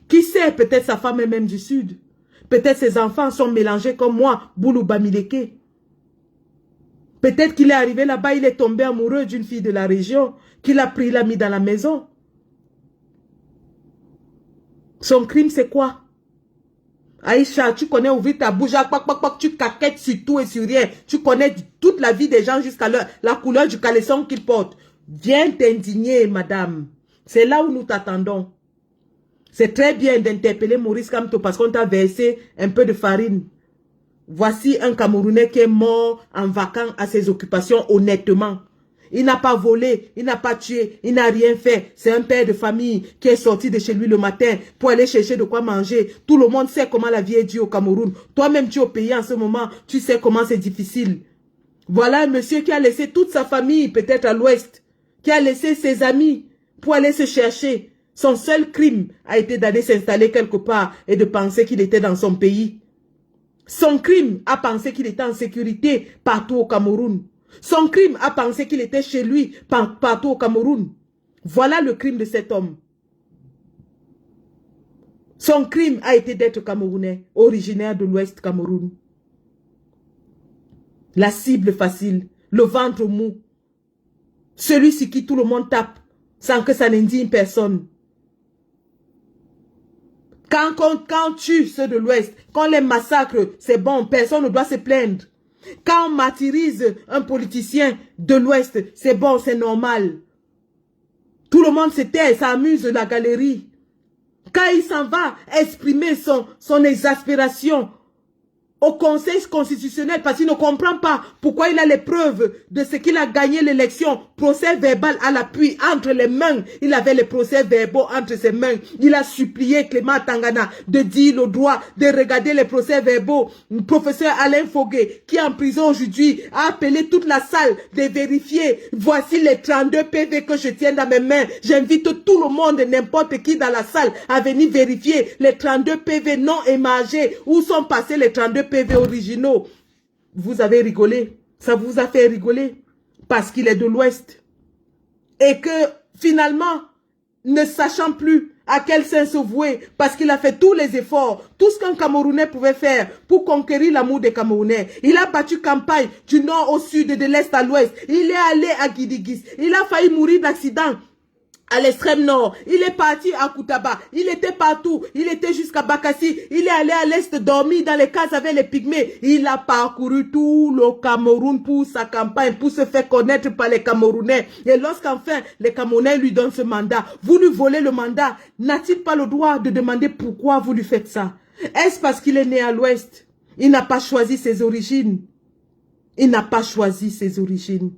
Qui sait, peut-être sa femme est même du Sud. Peut-être ses enfants sont mélangés comme moi, Boulou Bamileke. Peut-être qu'il est arrivé là-bas, il est tombé amoureux d'une fille de la région, qu'il a pris, l'a mis dans la maison. Son crime, c'est quoi? Aïcha, tu connais ouvrir ta bouche, tu caquettes sur tout et sur rien. Tu connais toute la vie des gens jusqu'à la couleur du caleçon qu'ils portent. Viens t'indigner, madame. C'est là où nous t'attendons. C'est très bien d'interpeller Maurice Kamto parce qu'on t'a versé un peu de farine. Voici un Camerounais qui est mort en vacances à ses occupations honnêtement. Il n'a pas volé, il n'a pas tué, il n'a rien fait. C'est un père de famille qui est sorti de chez lui le matin pour aller chercher de quoi manger. Tout le monde sait comment la vie est dure au Cameroun. Toi-même, tu es au pays en ce moment, tu sais comment c'est difficile. Voilà un monsieur qui a laissé toute sa famille, peut-être à l'ouest, qui a laissé ses amis pour aller se chercher. Son seul crime a été d'aller s'installer quelque part et de penser qu'il était dans son pays. Son crime a pensé qu'il était en sécurité partout au Cameroun. Son crime a pensé qu'il était chez lui partout au Cameroun. Voilà le crime de cet homme. Son crime a été d'être Camerounais, originaire de l'Ouest Cameroun. La cible facile, le ventre mou. Celui sur qui tout le monde tape sans que ça n'indigne personne. Quand on tue ceux de l'Ouest, quand on les massacre, c'est bon, personne ne doit se plaindre. Quand on martyrise un politicien de l'Ouest, c'est bon, c'est normal. Tout le monde se tait, ça amuse la galerie. Quand il s'en va exprimer son exaspération au Conseil constitutionnel parce qu'il ne comprend pas pourquoi il a les preuves de ce qu'il a gagné l'élection. Procès verbal à l'appui entre les mains. Il avait les procès verbaux entre ses mains. Il a supplié Clément Tangana de dire le droit de regarder les procès verbaux. Le professeur Alain Foguet, qui est en prison aujourd'hui, a appelé toute la salle de vérifier. Voici les 32 PV que je tiens dans mes mains. J'invite tout le monde, n'importe qui dans la salle, à venir vérifier les 32 PV non émargés. Où sont passés les 32 PV originaux? Vous avez rigolé. Ça vous a fait rigoler. Parce qu'il est de l'Ouest. Et que finalement, ne sachant plus à quel sens se vouer, parce qu'il a fait tous les efforts, tout ce qu'un Camerounais pouvait faire pour conquérir l'amour des Camerounais. Il a battu campagne du nord au sud, de l'est à l'ouest. Il est allé à Guidigis. Il a failli mourir d'accident à l'extrême nord. Il est parti à Koutaba. Il était partout. Il était jusqu'à Bakassi. Il est allé à l'est dormir dans les cases avec les pygmées. Il a parcouru tout le Cameroun pour sa campagne, pour se faire connaître par les Camerounais. Et lorsqu'enfin les Camerounais lui donnent ce mandat, vous lui volez le mandat. N'a-t-il pas le droit de demander pourquoi vous lui faites ça? Est-ce parce qu'il est né à l'ouest? Il n'a pas choisi ses origines. Il n'a pas choisi ses origines.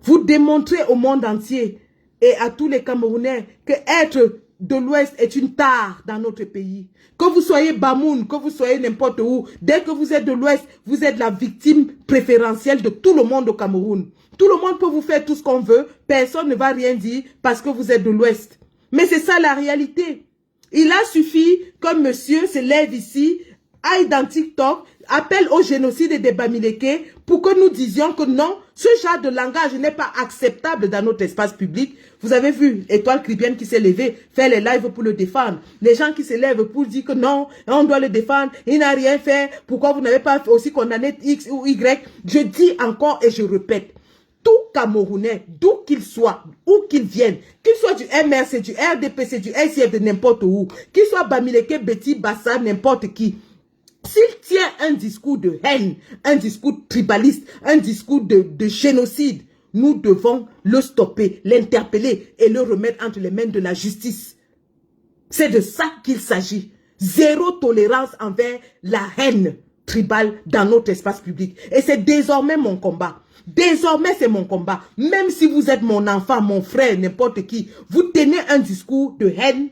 Vous démontrez au monde entier et à tous les Camerounais que être de l'Ouest est une tare dans notre pays. Que vous soyez Bamoun, que vous soyez n'importe où, dès que vous êtes de l'Ouest, vous êtes la victime préférentielle de tout le monde au Cameroun. Tout le monde peut vous faire tout ce qu'on veut, personne ne va rien dire parce que vous êtes de l'Ouest. Mais c'est ça la réalité. Il a suffi qu'un monsieur se lève ici, aille dans TikTok, appelle au génocide des Bamileke pour que nous disions que non, ce genre de langage n'est pas acceptable dans notre espace public. Vous avez vu Étoile Cribienne qui s'est levée, faire les lives pour le défendre. Les gens qui se lèvent pour dire que non, on doit le défendre, il n'a rien fait, pourquoi vous n'avez pas aussi condamné X ou Y. Je dis encore et je répète, tout Camerounais, d'où qu'il soit, où qu'il vienne, qu'il soit du MRC, du RDPC, du SIF, de n'importe où, qu'il soit Bamileke, Betty, Bassa, n'importe qui, s'il tient un discours de haine, un discours tribaliste, un discours de génocide, nous devons le stopper, l'interpeller et le remettre entre les mains de la justice. C'est de ça qu'il s'agit. Zéro tolérance envers la haine tribale dans notre espace public. Et c'est désormais mon combat. Désormais, c'est mon combat. Même si vous êtes mon enfant, mon frère, n'importe qui, vous tenez un discours de haine,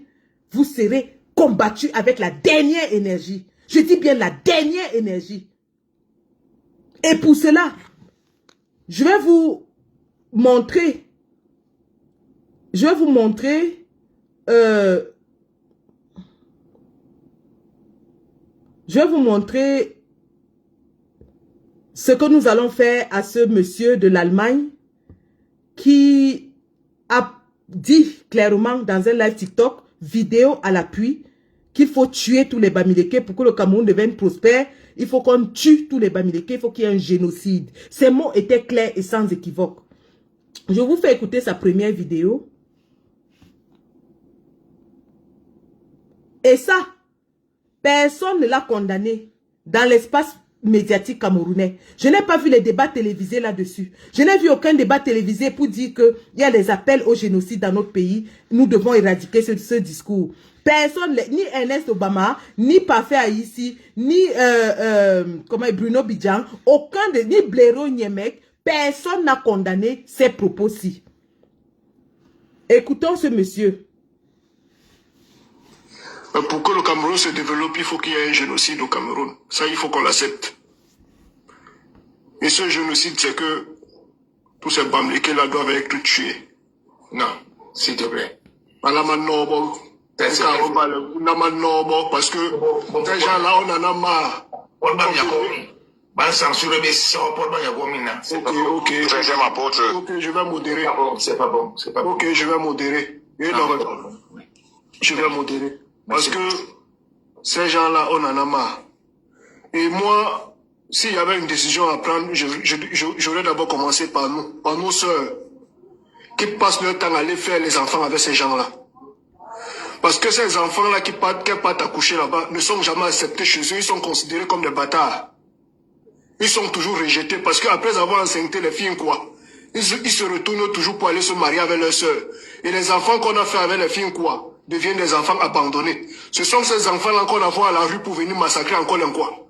vous serez combattu avec la dernière énergie. Je dis bien la dernière énergie. Et pour cela, je vais vous montrer. Je vais vous montrer. Je vais vous montrer ce que nous allons faire à ce monsieur de l'Allemagne qui a dit clairement dans un live TikTok, vidéo à l'appui, qu'il faut tuer tous les Bamileke pour que le Cameroun devienne prospère. Il faut qu'on tue tous les Bamileke, il faut qu'il y ait un génocide. Ces mots étaient clairs et sans équivoque. Je vous fais écouter sa première vidéo. Et ça, personne ne l'a condamné dans l'espace médiatique camerounais. Je n'ai pas vu les débats télévisés là-dessus. Je n'ai vu aucun débat télévisé pour dire qu'il y a des appels au génocide dans notre pays. Nous devons éradiquer ce discours. Personne, ni Ernest Obama, ni Parfait Haïssi, ni Bruno Bidjan, ni Blaireau Niemek, personne n'a condamné ces propos-ci. Écoutons ce monsieur. Pour que le Cameroun se développe, il faut qu'il y ait un génocide au Cameroun. Ça, il faut qu'on l'accepte. Et ce génocide, c'est que tous ces Bamileke-là doivent être tués. Non, s'il te plaît. Parce que ces gens-là, on en a marre. Ok. Ok, je vais modérer. C'est pas bon, c'est pas bon. Ok, je vais modérer. Je vais modérer. Parce que ces gens-là, on en a marre. Et moi, s'il y avait une décision à prendre, j'aurais d'abord commencé par nos sœurs, qui passent leur temps à aller faire les enfants avec ces gens-là. Parce que ces enfants-là qui partent accoucher là-bas ne sont jamais acceptés chez eux, ils sont considérés comme des bâtards. Ils sont toujours rejetés parce qu'après avoir enceinté les filles, quoi, ils se retournent toujours pour aller se marier avec leurs sœurs. Et les enfants qu'on a fait avec les filles, quoi, deviennent des enfants abandonnés. Ce sont ces enfants-là qu'on envoie à la rue pour venir massacrer encore un quoi.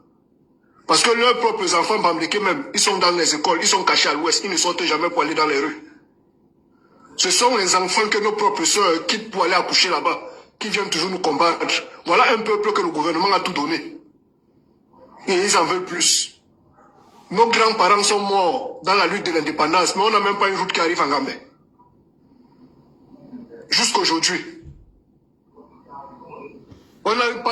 Parce que leurs propres enfants bamlékés même, ils sont dans les écoles, ils sont cachés à l'ouest, ils ne sortent jamais pour aller dans les rues. Ce sont les enfants que nos propres sœurs quittent pour aller accoucher là-bas, qui viennent toujours nous combattre. Voilà un peuple que le gouvernement a tout donné. Et ils en veulent plus. Nos grands-parents sont morts dans la lutte de l'indépendance, mais on n'a même pas une route qui arrive en Gambie. Jusqu'aujourd'hui.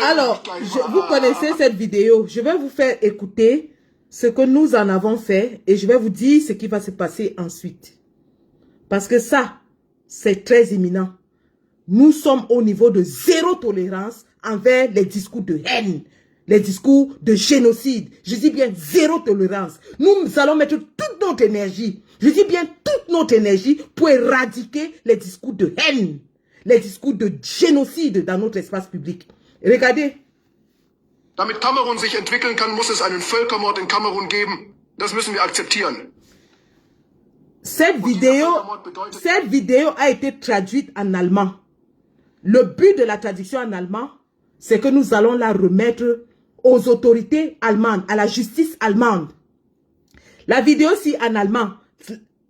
Alors, vous connaissez cette vidéo. Je vais vous faire écouter ce que nous en avons fait et je vais vous dire ce qui va se passer ensuite. Parce que ça, c'est très imminent. Nous sommes au niveau de zéro tolérance envers les discours de haine, les discours de génocide. Je dis bien zéro tolérance. Nous allons mettre toute notre énergie, je dis bien toute notre énergie pour éradiquer les discours de haine, les discours de génocide dans notre espace public. Regardez. Damit Kamerun sich entwickeln kann, muss es einen Völkermord in Kamerun geben. Das müssen wir akzeptieren. Cette vidéo a été traduite en allemand. Le but de la traduction en allemand, c'est que nous allons la remettre aux autorités allemandes, à la justice allemande. La vidéo, si en allemand,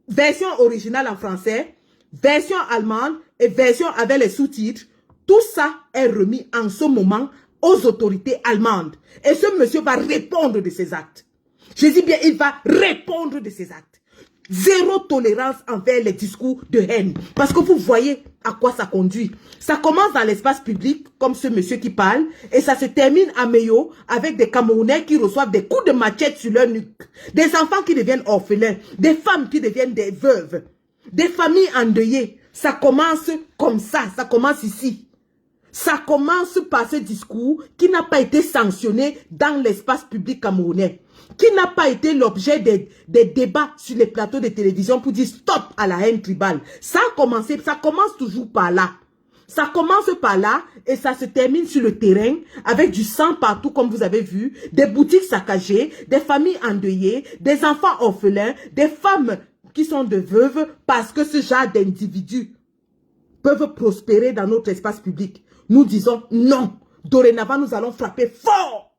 version originale en français, version allemande et version avec les sous-titres, tout ça est remis en ce moment aux autorités allemandes. Et ce monsieur va répondre de ses actes. Je dis bien, il va répondre de ses actes. Zéro tolérance envers les discours de haine. Parce que vous voyez à quoi ça conduit. Ça commence dans l'espace public, comme ce monsieur qui parle, et ça se termine à Meyo avec des Camerounais qui reçoivent des coups de machette sur leur nuque. Des enfants qui deviennent orphelins, des femmes qui deviennent des veuves, des familles endeuillées. Ça commence comme ça commence ici. Ça commence par ce discours qui n'a pas été sanctionné dans l'espace public camerounais, qui n'a pas été l'objet des débats sur les plateaux de télévision pour dire stop à la haine tribale. Ça a commencé, ça commence toujours par là. Ça commence par là et ça se termine sur le terrain avec du sang partout comme vous avez vu, des boutiques saccagées, des familles endeuillées, des enfants orphelins, des femmes qui sont de veuves parce que ce genre d'individus peuvent prospérer dans notre espace public. Nous disons non. Dorénavant, nous allons frapper fort.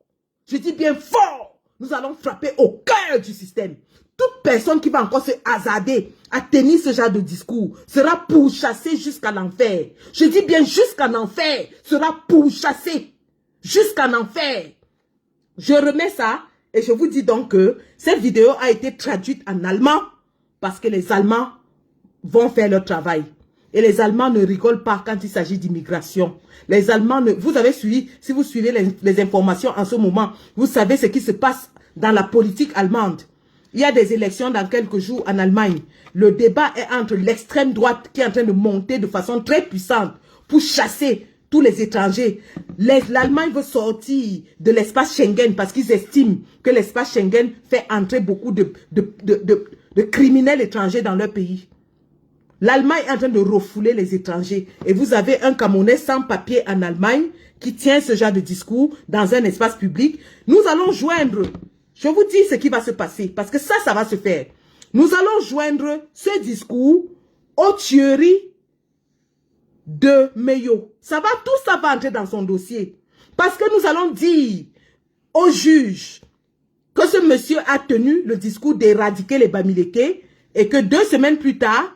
Je dis bien fort. Nous allons frapper au cœur du système. Toute personne qui va encore se hasarder à tenir ce genre de discours sera pourchassée jusqu'en enfer. Je dis bien jusqu'en enfer. Sera pourchassée jusqu'en enfer. Je remets ça et je vous dis donc que cette vidéo a été traduite en allemand parce que les Allemands vont faire leur travail. Et les Allemands ne rigolent pas quand il s'agit d'immigration. Les Allemands, vous avez suivi, si vous suivez les informations en ce moment, vous savez ce qui se passe dans la politique allemande. Il y a des élections dans quelques jours en Allemagne. Le débat est entre l'extrême droite qui est en train de monter de façon très puissante pour chasser tous les étrangers. L'Allemagne veut sortir de l'espace Schengen parce qu'ils estiment que l'espace Schengen fait entrer beaucoup de criminels étrangers dans leur pays. L'Allemagne est en train de refouler les étrangers. Et vous avez un Camerounais sans papier en Allemagne qui tient ce genre de discours dans un espace public. Nous allons joindre, je vous dis ce qui va se passer, parce que ça va se faire. Nous allons joindre ce discours aux tueries de Meyo. Tout ça va entrer dans son dossier. Parce que nous allons dire au juge que ce monsieur a tenu le discours d'éradiquer les Bamileke et que 2 semaines plus tard,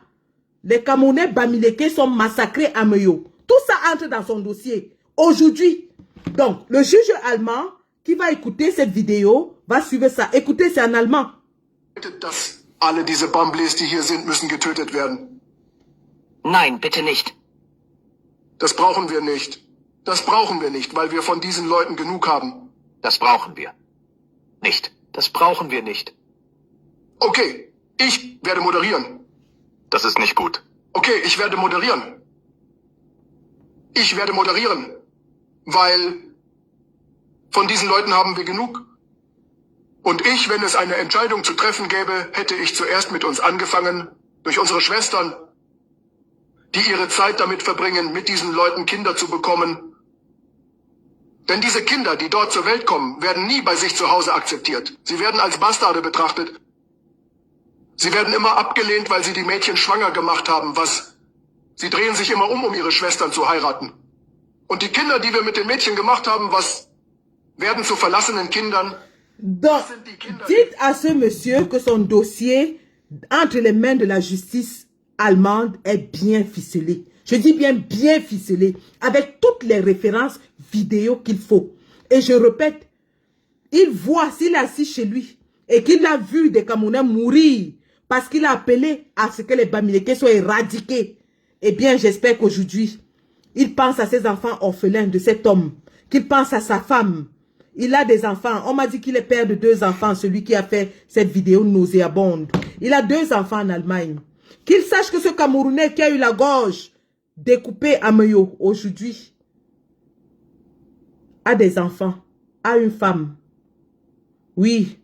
les Camerounais Bamileke sont massacrés à Meyo. Tout ça entre dans son dossier. Aujourd'hui, donc, le juge allemand qui va écouter cette vidéo va suivre ça. Écoutez, c'est en allemand. Dass alle diese Bambles, die hier sind, müssen getötet werden. Nein, bitte nicht. Das brauchen wir nicht. Das brauchen wir nicht, weil wir von diesen Leuten genug haben. Das brauchen wir. Nicht. Das brauchen wir nicht. Okay, ich werde moderieren. Das ist nicht gut. Okay, ich werde moderieren. Ich werde moderieren, weil von diesen Leuten haben wir genug. Und ich, wenn es eine Entscheidung zu treffen gäbe, hätte ich zuerst mit uns angefangen, durch unsere Schwestern, die ihre Zeit damit verbringen, mit diesen Leuten Kinder zu bekommen. Denn diese Kinder, die dort zur Welt kommen, werden nie bei sich zu Hause akzeptiert. Sie werden als Bastarde betrachtet. Sie werden immer abgelehnt, weil sie die Mädchen schwanger gemacht haben, Sie drehen sich immer um ihre Schwestern zu heiraten. Und die Kinder, die wir mit den Mädchen gemacht haben, was werden zu verlassenen Kindern? Donc, dites à ce monsieur que son dossier entre les mains de la justice allemande est bien ficelé. Je dis bien ficelé, avec toutes les références vidéo qu'il faut. Et je répète, il voit, s'il est assis chez lui et qu'il a vu des Camerounais mourir parce qu'il a appelé à ce que les Bamileke soient éradiqués, eh bien, j'espère qu'aujourd'hui, il pense à ses enfants orphelins de cet homme, qu'il pense à sa femme. Il a des enfants. On m'a dit qu'il est père de 2 enfants, celui qui a fait cette vidéo nauséabonde. Il a 2 enfants en Allemagne. Qu'il sache que ce Camerounais qui a eu la gorge découpée à Meyo aujourd'hui a des enfants, a une femme. Oui.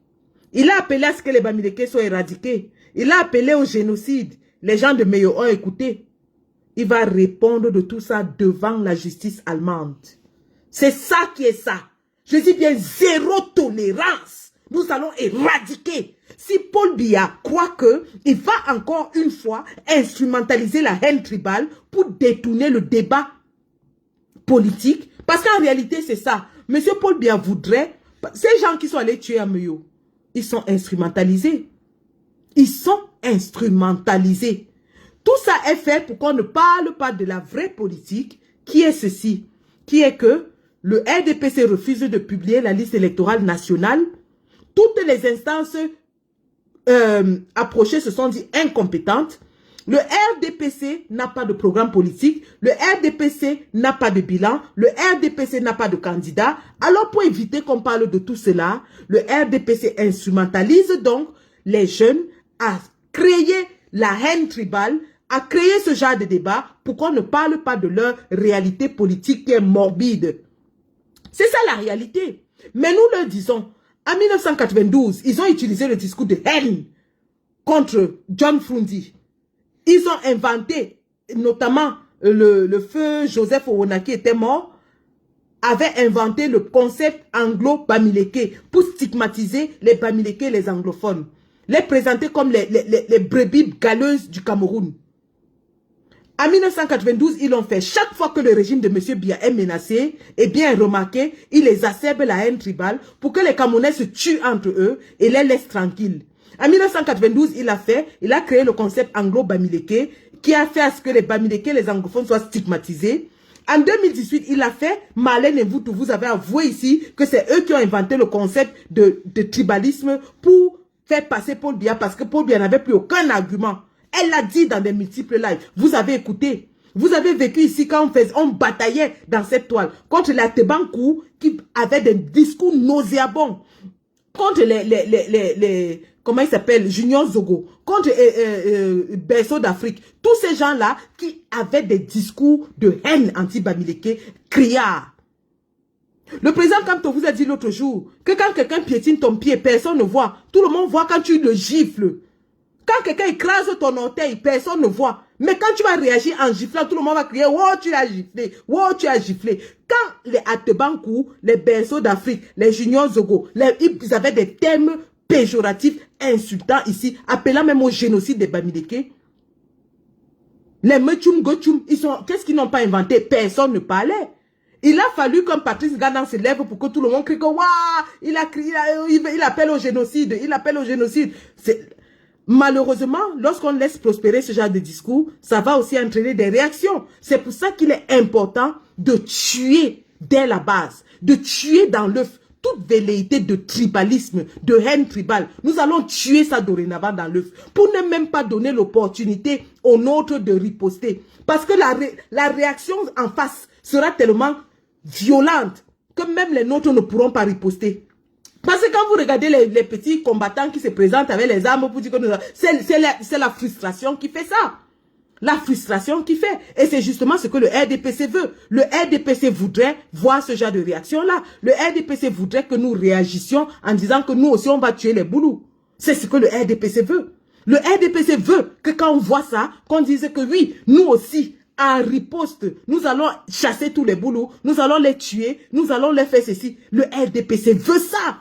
Il a appelé à ce que les Bamileke soient éradiqués. Il a appelé au génocide. Les gens de Meyo ont écouté. Il va répondre de tout ça devant la justice allemande. C'est ça qui est ça. Je dis bien zéro tolérance. Nous allons éradiquer. Si Paul Biya croit qu'il va encore une fois instrumentaliser la haine tribale pour détourner le débat politique, parce qu'en réalité c'est ça. Monsieur Paul Biya voudrait, ces gens qui sont allés tuer Ameyo, ils sont instrumentalisés. Ils sont instrumentalisés. Tout ça est fait pour qu'on ne parle pas de la vraie politique, qui est ceci, qui est que le RDPC refuse de publier la liste électorale nationale. Toutes les instances approchées se sont dit incompétentes. Le RDPC n'a pas de programme politique. Le RDPC n'a pas de bilan. Le RDPC n'a pas de candidat. Alors pour éviter qu'on parle de tout cela, le RDPC instrumentalise donc les jeunes à créer la haine tribale, à créer ce genre de débat pour qu'on ne parle pas de leur réalité politique qui est morbide. C'est ça la réalité. Mais nous leur disons, en 1992, ils ont utilisé le discours de haine contre John Frundi. Ils ont inventé, notamment le feu Joseph Owona qui était mort, avait inventé le concept anglo-bamileke pour stigmatiser les Bamileke et les anglophones. Les présenter comme les brebis galeuses du Cameroun. En 1992, ils l'ont fait. Chaque fois que le régime de M. Biya est menacé, eh bien, remarquez, il les acerbe la haine tribale pour que les Camerounais se tuent entre eux et les laissent tranquilles. En 1992, il a créé le concept anglo-bamileke qui a fait à ce que les Bamileke et les anglophones soient stigmatisés. En 2018, il a fait, Marlène et vous avez avoué ici que c'est eux qui ont inventé le concept de tribalisme pour faire passer Paul Biya parce que Paul Biya n'avait plus aucun argument. Elle l'a dit dans des multiples lives. Vous avez écouté. Vous avez vécu ici quand on bataillait dans cette toile contre la Tebankou qui avait des discours nauséabonds. Contre les comment il s'appelle, Junior Zogo. Contre Berceau d'Afrique. Tous ces gens-là qui avaient des discours de haine anti-Bamileke, criards. Le président Kamto vous a dit l'autre jour que quand quelqu'un piétine ton pied, personne ne voit. Tout le monde voit quand tu le gifles. Quand quelqu'un écrase ton orteil, personne ne voit. Mais quand tu vas réagir en giflant, tout le monde va crier « Oh, tu l'as giflé! Oh, tu as giflé !» Quand les Atebankou, les Berceaux d'Afrique, les Junior Zogo, ils avaient des termes péjoratifs, insultants ici, appelant même au génocide des Bamileke. Les Mechum Gochum, qu'est-ce qu'ils n'ont pas inventé? Personne ne parlait. Il a fallu qu'un Patrice Gadan se lève pour que tout le monde crie que « Waouh! Il appelle au génocide! Il appelle au génocide! » Malheureusement, lorsqu'on laisse prospérer ce genre de discours, ça va aussi entraîner des réactions. C'est pour ça qu'il est important de tuer dès la base, de tuer dans l'œuf toute velléité de tribalisme, de haine tribale. Nous allons tuer ça dorénavant dans l'œuf pour ne même pas donner l'opportunité aux nôtres de riposter. Parce que la réaction en face sera tellement violente que même les nôtres ne pourront pas riposter. Parce que quand vous regardez les petits combattants qui se présentent avec les armes pour dire que c'est la frustration qui fait ça. La frustration qui fait. Et c'est justement ce que le RDPC veut. Le RDPC voudrait voir ce genre de réaction-là. Le RDPC voudrait que nous réagissions en disant que nous aussi on va tuer les boulous. C'est ce que le RDPC veut. Le RDPC veut que quand on voit ça, qu'on dise que oui, nous aussi, en riposte, nous allons chasser tous les boulous, nous allons les tuer, nous allons les faire ceci. Le RDPC veut ça.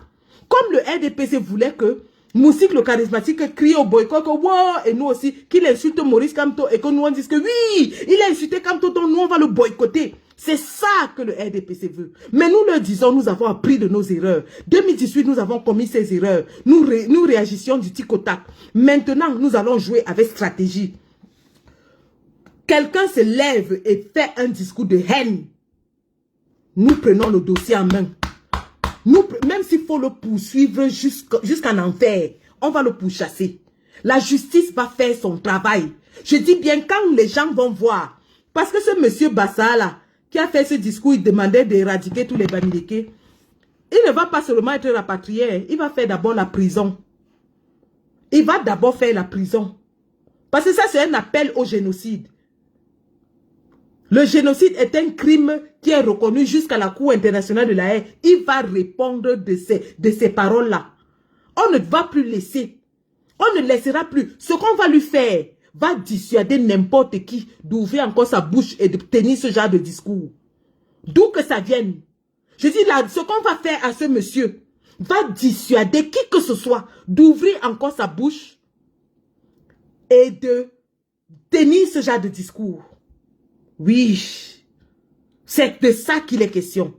Comme le RDPC voulait que Moussik le charismatique crie au boycott que wow, et nous aussi, qu'il insulte Maurice Kamto et que nous on dise que oui, il a insulté Kamto, donc nous on va le boycotter. C'est ça que le RDPC veut. Mais nous leur disons, nous avons appris de nos erreurs. 2018, nous avons commis ces erreurs. Nous réagissions du tic au tac. Maintenant, nous allons jouer avec stratégie. Quelqu'un se lève et fait un discours de haine. Nous prenons le dossier en main. Même s'il faut le poursuivre jusqu'en enfer, on va le pourchasser. La justice va faire son travail. Je dis bien quand les gens vont voir. Parce que ce monsieur Bassa là, qui a fait ce discours, il demandait d'éradiquer tous les Bamileke. Il ne va pas seulement être rapatrié, il va faire d'abord la prison. Il va d'abord faire la prison. Parce que ça, c'est un appel au génocide. Le génocide est un crime qui est reconnu jusqu'à la Cour internationale de la haie. Il va répondre de ces paroles-là. On ne va plus laisser. On ne laissera plus. Ce qu'on va lui faire va dissuader n'importe qui d'ouvrir encore sa bouche et de tenir ce genre de discours. D'où que ça vienne. Je dis là, ce qu'on va faire à ce monsieur va dissuader qui que ce soit d'ouvrir encore sa bouche et de tenir ce genre de discours. Oui, c'est de ça qu'il est question.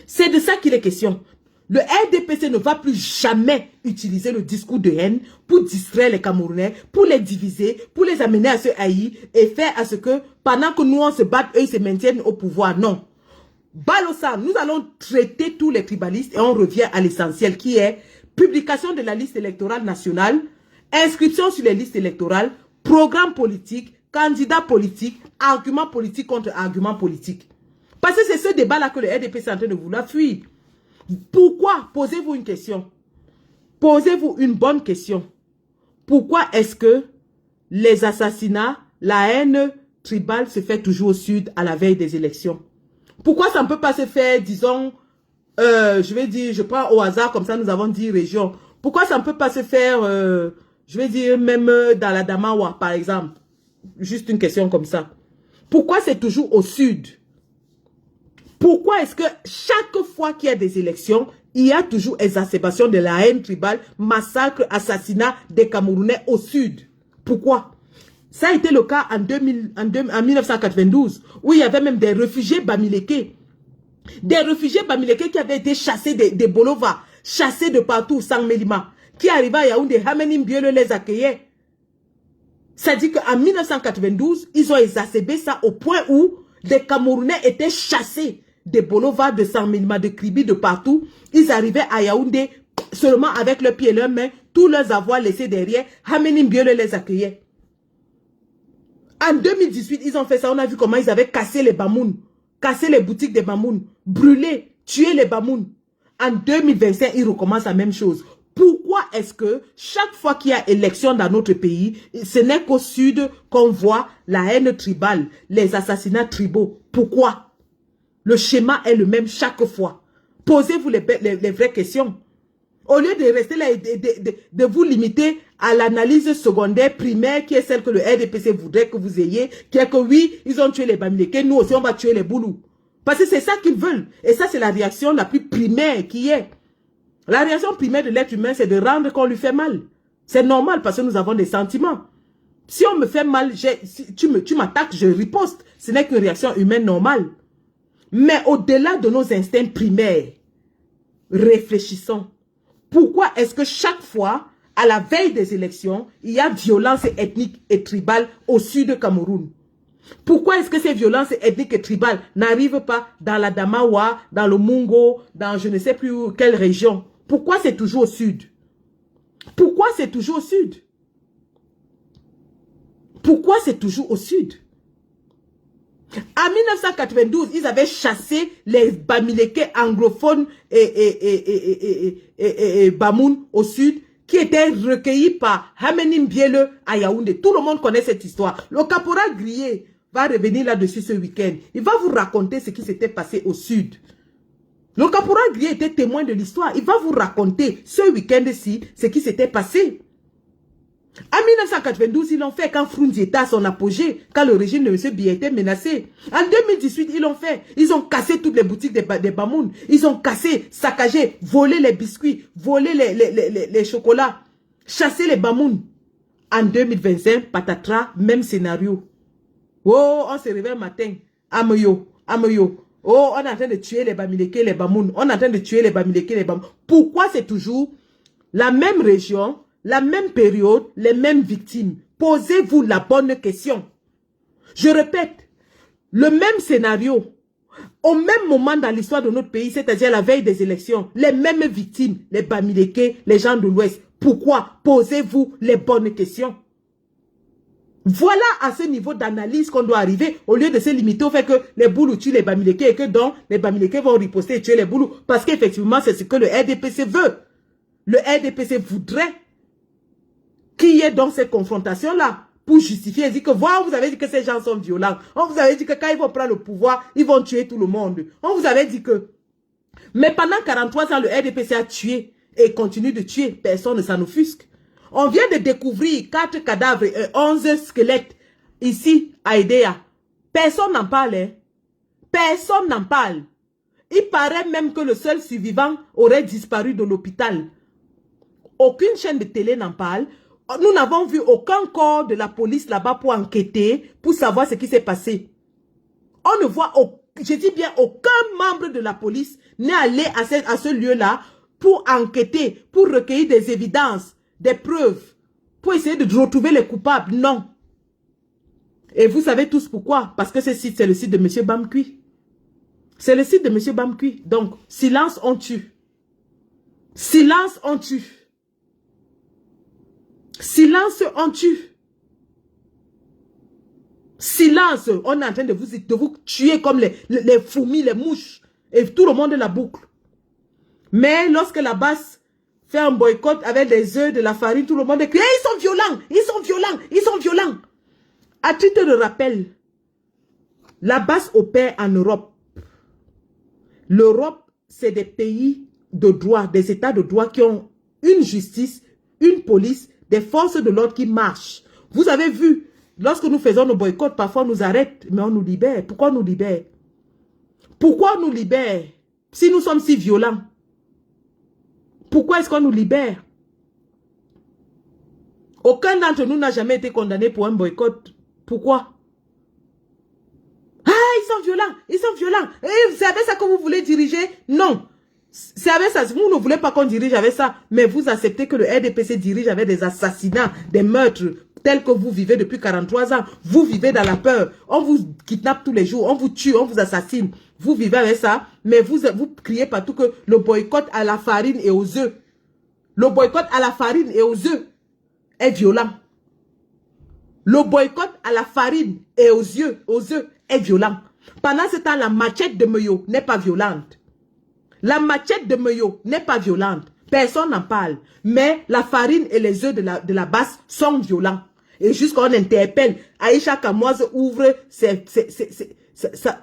C'est de ça qu'il est question. Le RDPC ne va plus jamais utiliser le discours de haine pour distraire les Camerounais, pour les diviser, pour les amener à se haïr et faire à ce que, pendant que nous on se bat, eux ils se maintiennent au pouvoir. Non. Balosa, nous allons traiter tous les tribalistes et on revient à l'essentiel qui est publication de la liste électorale nationale, inscription sur les listes électorales, programme politique, candidat politique, argument politique contre argument politique. Parce que c'est ce débat-là que le RDPC est en train de vouloir fuir. Pourquoi? Posez-vous une question. Posez-vous une bonne question. Pourquoi est-ce que les assassinats, la haine tribale se fait toujours au sud à la veille des élections? Pourquoi ça ne peut pas se faire, disons, je vais dire, je prends au hasard, comme ça nous avons dit région. Pourquoi ça ne peut pas se faire, je vais dire, même dans la Damawa, par exemple? Juste une question comme ça. Pourquoi c'est toujours au sud? Pourquoi est-ce que chaque fois qu'il y a des élections, il y a toujours exacerbation de la haine tribale, massacre, assassinat des Camerounais au sud? Pourquoi? Ça a été le cas en 1992, où il y avait même des réfugiés Bamileke. Des réfugiés Bamileke qui avaient été chassés des Bolova, chassés de partout, sans Mélima, qui arrivaient à Yaoundé, Hamenim Biele les accueillait. C'est-à-dire qu'en 1992, ils ont exacerbé ça au point où des Camerounais étaient chassés des Bolova, de San Mélima, de Kribi, de partout. Ils arrivaient à Yaoundé seulement avec leurs pieds et leurs mains, tous leurs avoirs laissés derrière. Hamenim Biele les accueillait. En 2018, ils ont fait ça. On a vu comment ils avaient cassé les Bamoun, cassé les boutiques des Bamoun, brûlé, tué les Bamoun. En 2025, ils recommencent la même chose. Pourquoi est-ce que chaque fois qu'il y a élection dans notre pays, ce n'est qu'au sud qu'on voit la haine tribale, les assassinats tribaux? Pourquoi? Le schéma est le même chaque fois. Posez-vous les vraies questions. Au lieu de rester là et de vous limiter à l'analyse secondaire, primaire, qui est celle que le RDPC voudrait que vous ayez, qui est que oui, ils ont tué les Bamileke, nous aussi on va tuer les Boulous. Parce que c'est ça qu'ils veulent. Et ça, c'est la réaction la plus primaire qui est. La réaction primaire de l'être humain, c'est de rendre qu'on lui fait mal. C'est normal parce que nous avons des sentiments. Si on me fait mal, si tu m'attaques, je riposte. Ce n'est qu'une réaction humaine normale. Mais au-delà de nos instincts primaires, réfléchissons. Pourquoi est-ce que chaque fois, à la veille des élections, il y a violence ethnique et tribale au sud de Cameroun? Pourquoi est-ce que ces violences ethniques et tribales n'arrivent pas dans la Damawa, dans le Mungo, dans je ne sais plus quelle région? Pourquoi c'est toujours au sud? Pourquoi c'est toujours au sud? Pourquoi c'est toujours au sud? En 1992, ils avaient chassé les Bamileke anglophones et Bamoun au sud, qui étaient recueillis par Hamenim Biele à Yaoundé. Tout le monde connaît cette histoire. Le caporal Grier va revenir là-dessus ce week-end. Il va vous raconter ce qui s'était passé au sud. Le caporal Grier était témoin de l'histoire. Il va vous raconter ce week-end-ci ce qui s'était passé. En 1992, ils l'ont fait quand Frunzi était à son apogée, quand le régime de M. Biya était menacé. En 2018, ils l'ont fait. Ils ont cassé toutes les boutiques des Bamoun. Ils ont cassé, saccagé, volé les biscuits, volé les chocolats, chassé les Bamoun. En 2025, patatras, même scénario. Oh, on se réveille matin. Amoyo, Amoyo. Oh, on est en train de tuer les Bamileke, les Bamoun. On est en train de tuer les Bamileke, les Bamoun. Pourquoi c'est toujours la même région, la même période, les mêmes victimes? Posez-vous la bonne question. Je répète, le même scénario, au même moment dans l'histoire de notre pays, c'est-à-dire la veille des élections, les mêmes victimes, les Bamileke, les gens de l'Ouest. Pourquoi? Posez-vous les bonnes questions. Voilà à ce niveau d'analyse qu'on doit arriver, au lieu de se limiter au fait que les Boulous tuent les Bamileke et que donc les Bamileke vont riposter et tuer les Boulous. Parce qu'effectivement, c'est ce que le RDPC veut. Le RDPC voudrait qu'il y ait donc ces confrontations-là pour justifier et dire que voilà, vous avez dit que ces gens sont violents. On vous avait dit que quand ils vont prendre le pouvoir, ils vont tuer tout le monde. On vous avait dit que... Mais pendant 43 ans, le RDPC a tué et continue de tuer. Personne ne s'en offusque. On vient de découvrir 4 cadavres et 11 squelettes ici à Edea. Personne n'en parle. Hein? Personne n'en parle. Il paraît même que le seul survivant aurait disparu de l'hôpital. Aucune chaîne de télé n'en parle. Nous n'avons vu aucun corps de la police là-bas pour enquêter, pour savoir ce qui s'est passé. On ne voit, je dis bien, aucun membre de la police n'est allé à ce lieu-là pour enquêter, pour recueillir des évidences, des preuves, pour essayer de retrouver les coupables. Non. Et vous savez tous pourquoi? Parce que ce site, c'est le site de M. Bamkui. C'est le site de M. Bamkui. Donc, silence, on tue. Silence, on tue. Silence, on tue. Silence, on est en train de vous tuer comme les fourmis, les mouches. Et tout le monde la boucle. Mais lorsque la basse fait un boycott avec des œufs, de la farine, tout le monde crie, ils sont violents, ils sont violents, ils sont violents. À titre de rappel, la basse opère en Europe. L'Europe, c'est des pays de droit, des États de droit qui ont une justice, une police, des forces de l'ordre qui marchent. Vous avez vu, lorsque nous faisons nos boycotts, parfois on nous arrête, mais on nous libère. Pourquoi on nous libère? Pourquoi on nous libère si nous sommes si violents? Pourquoi est-ce qu'on nous libère? Aucun d'entre nous n'a jamais été condamné pour un boycott. Pourquoi? Ah, ils sont violents, ils sont violents. Et c'est avec ça que vous voulez diriger? Non. C'est avec ça, vous ne voulez pas qu'on dirige avec ça, mais vous acceptez que le RDPC dirige avec des assassinats, des meurtres, tels que vous vivez depuis 43 ans. Vous vivez dans la peur, on vous kidnappe tous les jours, on vous tue, on vous assassine. Vous vivez avec ça, mais vous criez partout que le boycott à la farine et aux œufs, le boycott à la farine et aux œufs est violent. Le boycott à la farine et aux œufs est violent. Pendant ce temps, la machette de Meyo n'est pas violente. La machette de Meyo n'est pas violente. Personne n'en parle. Mais la farine et les œufs de la basse sont violents. Et jusqu'à on interpelle, Aïcha Kamoise ouvre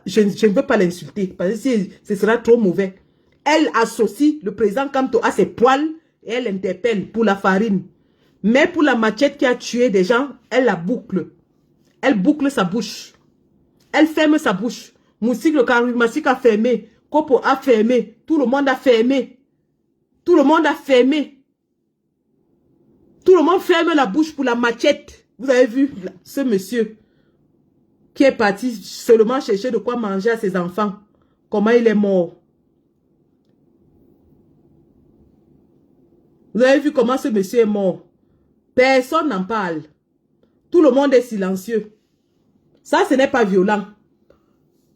je ne veux pas l'insulter parce que ce sera trop mauvais. Elle associe le président Kamto à ses poils et elle interpelle pour la farine. Mais pour la machette qui a tué des gens, elle la boucle. Elle boucle sa bouche. Elle ferme sa bouche. Moussik le charismatique a fermé. Kopo a fermé. Tout le monde a fermé. Tout le monde a fermé. Tout le monde ferme la bouche pour la machette. Vous avez vu ce monsieur qui est parti seulement chercher de quoi manger à ses enfants. Comment il est mort. Vous avez vu comment ce monsieur est mort. Personne n'en parle. Tout le monde est silencieux. Ça, ce n'est pas violent.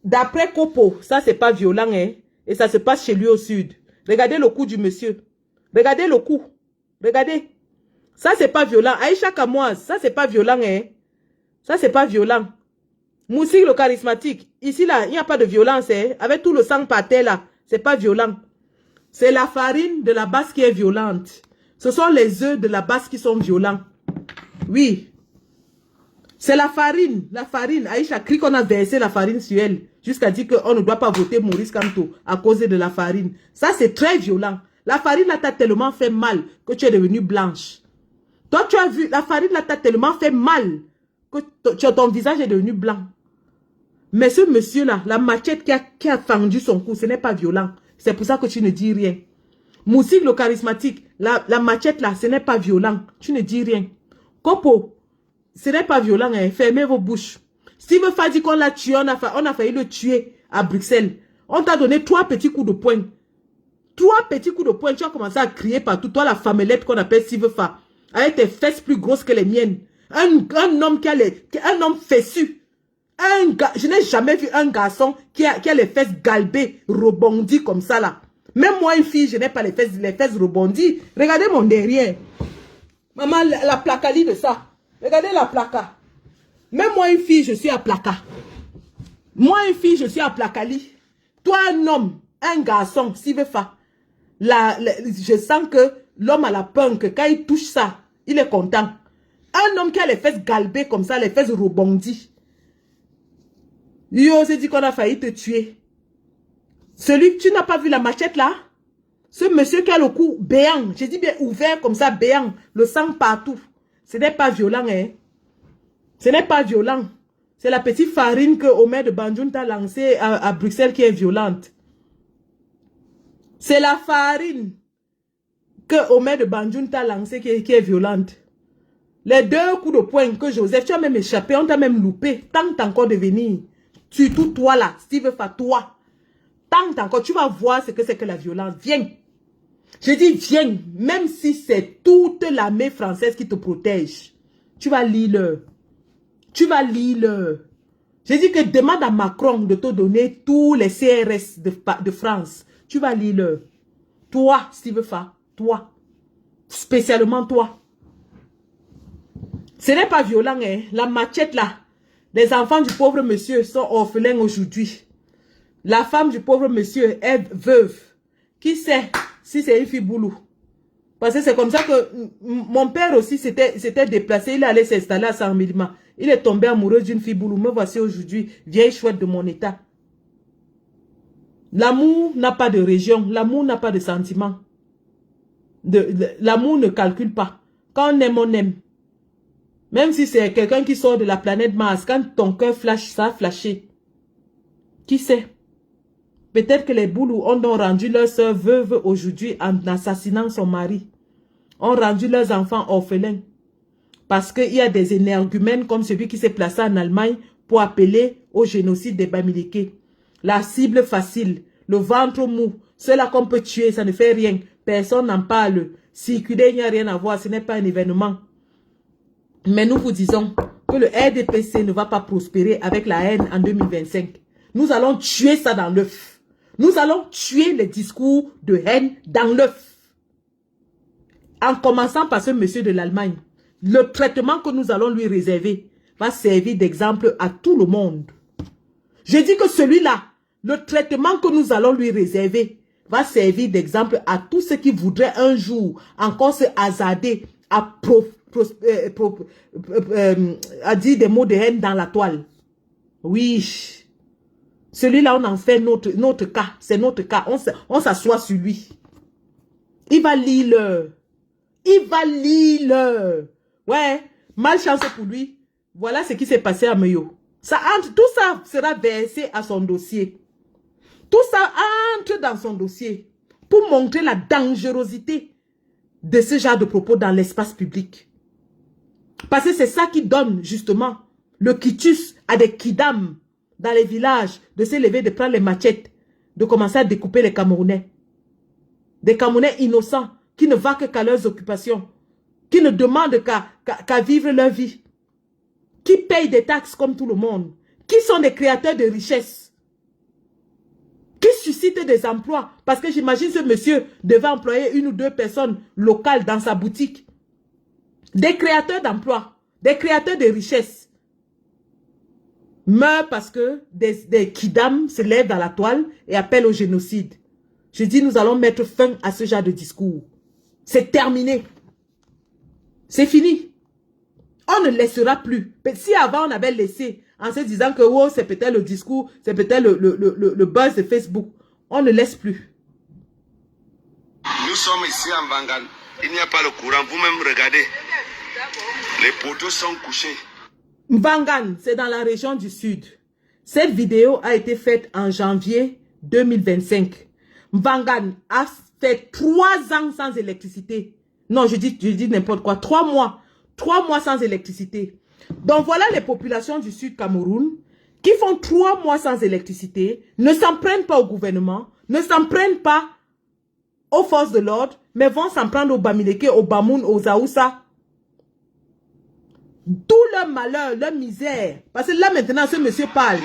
D'après Kopo, ça, c'est pas violent, hein. Et ça se passe chez lui au sud. Regardez le cou du monsieur. Regardez le cou. Regardez. Ça, c'est pas violent. Aïcha Kamoise, ça, c'est pas violent, hein. Ça, c'est pas violent. Moussik le charismatique. Ici, là, il n'y a pas de violence, hein. Avec tout le sang par terre, là, c'est pas violent. C'est la farine de la basse qui est violente. Ce sont les œufs de la basse qui sont violents. Oui. C'est la farine. La farine. Aïcha crie qu'on a versé la farine sur elle. Jusqu'à dire qu'on ne doit pas voter Maurice Kamto à cause de la farine. Ça, c'est très violent. La farine là t'a tellement fait mal que tu es devenue blanche. Toi, tu as vu, la farine là t'a tellement fait mal que ton visage est devenu blanc. Mais ce monsieur-là, la machette qui a fendu son cou, ce n'est pas violent. C'est pour ça que tu ne dis rien. Moussik le charismatique, la machette là, ce n'est pas violent. Tu ne dis rien. Kopo, ce n'est pas violent. Hein. Fermez vos bouches. Steve Fadi, qu'on l'a tué, on a failli le tuer à Bruxelles. On t'a donné 3 petits coups de poing. 3 petits coups de poing, tu as commencé à crier partout. Toi, la femmelette qu'on appelle Sivefa, avec tes fesses plus grosses que les miennes. Un homme qui a un homme fessu. Je n'ai jamais vu un garçon qui a les fesses galbées, rebondies comme ça là. Même moi, une fille, je n'ai pas les fesses rebondies. Regardez mon derrière. Maman, la placali de ça. Regardez la placa. Même moi, une fille, je suis à placa. Moi, une fille, je suis à placali. Toi, un homme, un garçon, Sivefa. Je sens que l'homme a la peur que quand il touche ça, il est content. Un homme qui a les fesses galbées comme ça, les fesses rebondies. Yo, c'est dit qu'on a failli te tuer. Celui, tu n'as pas vu la machette là? Ce monsieur qui a le cou béant, j'ai dit bien ouvert comme ça, béant, le sang partout. Ce n'est pas violent, hein. Ce n'est pas violent. C'est la petite farine que Omer de Banjoun t'a lancée à Bruxelles qui est violente. C'est la farine que Omer de Banjoun t'a lancée qui est violente. Les 2 coups de poing que Joseph, tu as même échappé, on t'a même loupé. Tente encore de venir. Surtout toi là, Steve Fatois. Tente encore, tu vas voir ce que c'est que la violence. Viens. Je dis viens, même si c'est toute l'armée française qui te protège. Tu vas lire. Tu vas lire. J'ai dit que demande à Macron de te donner tous les CRS de France. Tu vas lire. Toi, Steve Fa, toi. Spécialement toi. Ce n'est pas violent, hein. La machette là. Les enfants du pauvre monsieur sont orphelins aujourd'hui. La femme du pauvre monsieur est veuve. Qui sait si c'est une fille boulou? Parce que c'est comme ça que mon père aussi s'était déplacé. Il allait s'installer à Saint-Milima. Il est tombé amoureux d'une fille boulou. Me voici aujourd'hui, vieille chouette de mon état. L'amour n'a pas de région. L'amour n'a pas de sentiment. L'amour ne calcule pas. Quand on aime, on aime. Même si c'est quelqu'un qui sort de la planète Mars, quand ton cœur flash, ça a flashé. Qui sait? Peut-être que les boulous ont rendu leur soeur veuve aujourd'hui en assassinant son mari. Ont rendu leurs enfants orphelins. Parce qu'il y a des énergumènes comme celui qui s'est placé en Allemagne pour appeler au génocide des Bamileke. La cible facile, le ventre mou, ceux-là qu'on peut tuer, ça ne fait rien. Personne n'en parle. Circuler, il n'y a rien à voir, ce n'est pas un événement. Mais nous vous disons que le RDPC ne va pas prospérer avec la haine en 2025. Nous allons tuer ça dans l'œuf. Nous allons tuer les discours de haine dans l'œuf. En commençant par ce monsieur de l'Allemagne. Le traitement que nous allons lui réserver va servir d'exemple à tout le monde. Je dis que celui-là, le traitement que nous allons lui réserver va servir d'exemple à tous ceux qui voudraient un jour encore se hasarder à dire des mots de haine dans la toile. Oui. Celui-là, on en fait notre cas. C'est notre cas. On s'assoit sur lui. Il va lire. Il va lire. Ouais. Malchance pour lui. Voilà ce qui s'est passé à Meyo. Tout ça sera versé à son dossier. Tout ça entre dans son dossier. Pour montrer la dangerosité de ce genre de propos dans l'espace public. Parce que c'est ça qui donne justement le quitus à des kidams dans les villages de se lever, de prendre les machettes, de commencer à découper les Camerounais. Des Camerounais innocents qui ne vaquent qu'à leurs occupations, qui ne demandent qu'à vivre leur vie, qui payent des taxes comme tout le monde, qui sont des créateurs de richesses, qui suscitent des emplois. Parce que j'imagine ce monsieur devait employer 1 ou 2 personnes locales dans sa boutique. Des créateurs d'emplois, des créateurs de richesses meurent parce que des kidams se lèvent dans la toile et appellent au génocide. Je dis, nous allons mettre fin à ce genre de discours. C'est terminé. C'est fini. On ne laissera plus. Si avant on avait laissé en se disant que oh, c'est peut-être le discours, c'est peut-être le buzz de Facebook, on ne laisse plus. Nous sommes ici en Vangan. Il n'y a pas le courant. Vous-même regardez. Les poteaux sont couchés. Mvangan, c'est dans la région du sud. Cette vidéo a été faite en janvier 2025. Mvangan a fait 3 ans sans électricité. Non, je dis n'importe quoi. 3 mois. 3 mois sans électricité. Donc voilà les populations du sud Cameroun qui font 3 mois sans électricité, ne s'en prennent pas au gouvernement, ne s'en prennent pas aux forces de l'ordre, mais vont s'en prendre aux Bamileke, aux Bamoun, aux Aoussa. Tout leur malheur, leur misère. Parce que là maintenant, ce monsieur parle.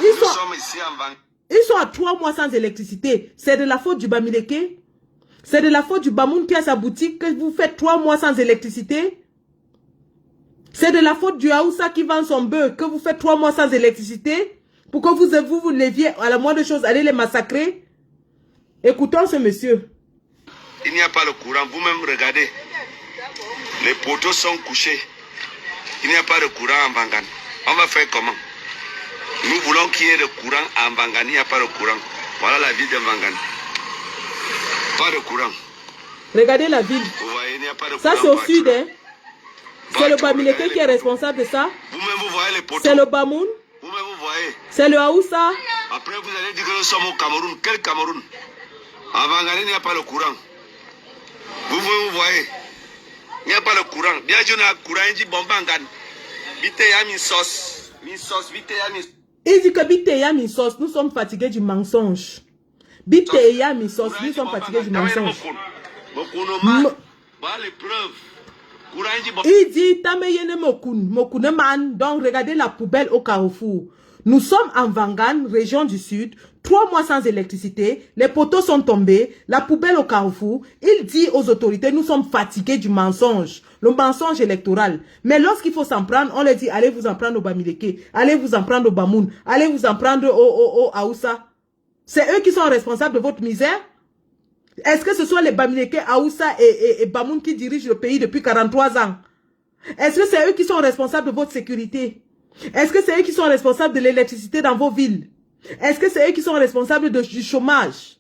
Ils sont à 3 mois sans électricité. C'est de la faute du Bamileke. C'est de la faute du Bamoun qui a sa boutique que vous faites 3 mois sans électricité. C'est de la faute du Aoussa qui vend son bœuf que vous faites 3 mois sans électricité. Pour que vous leviez à la moindre chose, allez les massacrer. Écoutons ce monsieur. Il n'y a pas le courant. Vous-même regardez. Les poteaux sont couchés. Il n'y a pas de courant en Bangan. On va faire comment? Nous voulons qu'il y ait le courant en Bangan. Il n'y a pas de courant. Voilà la ville de Bangan. Pas de courant. Regardez la ville. Vous voyez, il n'y a pas de ça c'est au sud, hein. C'est le Bamileke qui est responsable de ça. Vous-même vous voyez les poteaux. C'est le Bamoun. Vous-même vous voyez. C'est le Aoussa. Après vous allez dire que nous sommes au Cameroun. Quel Cameroun? En Bangan, il n'y a pas le courant. Vous voyez. Il n'y a pas le courant. Bien sûr, il y a le courant. Il dit bon Bangan. Vite, il y a mis sauce. Mis sauce, vite, il y a mis. Il dit que vite, il y a mis sauce. Nous sommes fatigués du mensonge. Vite, il y a mis sauce. Nous sommes fatigués du mensonge. Voilà les preuves. Il dit, Tameyene Mokune man. Donc, regardez la poubelle au Carrefour. Nous sommes en Vangan, région du Sud, 3 mois sans électricité, les poteaux sont tombés, la poubelle au Carrefour. Il dit aux autorités, nous sommes fatigués du mensonge, le mensonge électoral. Mais lorsqu'il faut s'en prendre, on leur dit, allez vous en prendre au Bamileke, allez vous en prendre au Bamoun, allez vous en prendre au Aoussa. C'est eux qui sont responsables de votre misère? Est-ce que ce sont les Bamileke, Aoussa et Bamoun qui dirigent le pays depuis 43 ans? Est-ce que c'est eux qui sont responsables de votre sécurité? Est-ce que c'est eux qui sont responsables de l'électricité dans vos villes? Est-ce que c'est eux qui sont responsables du chômage?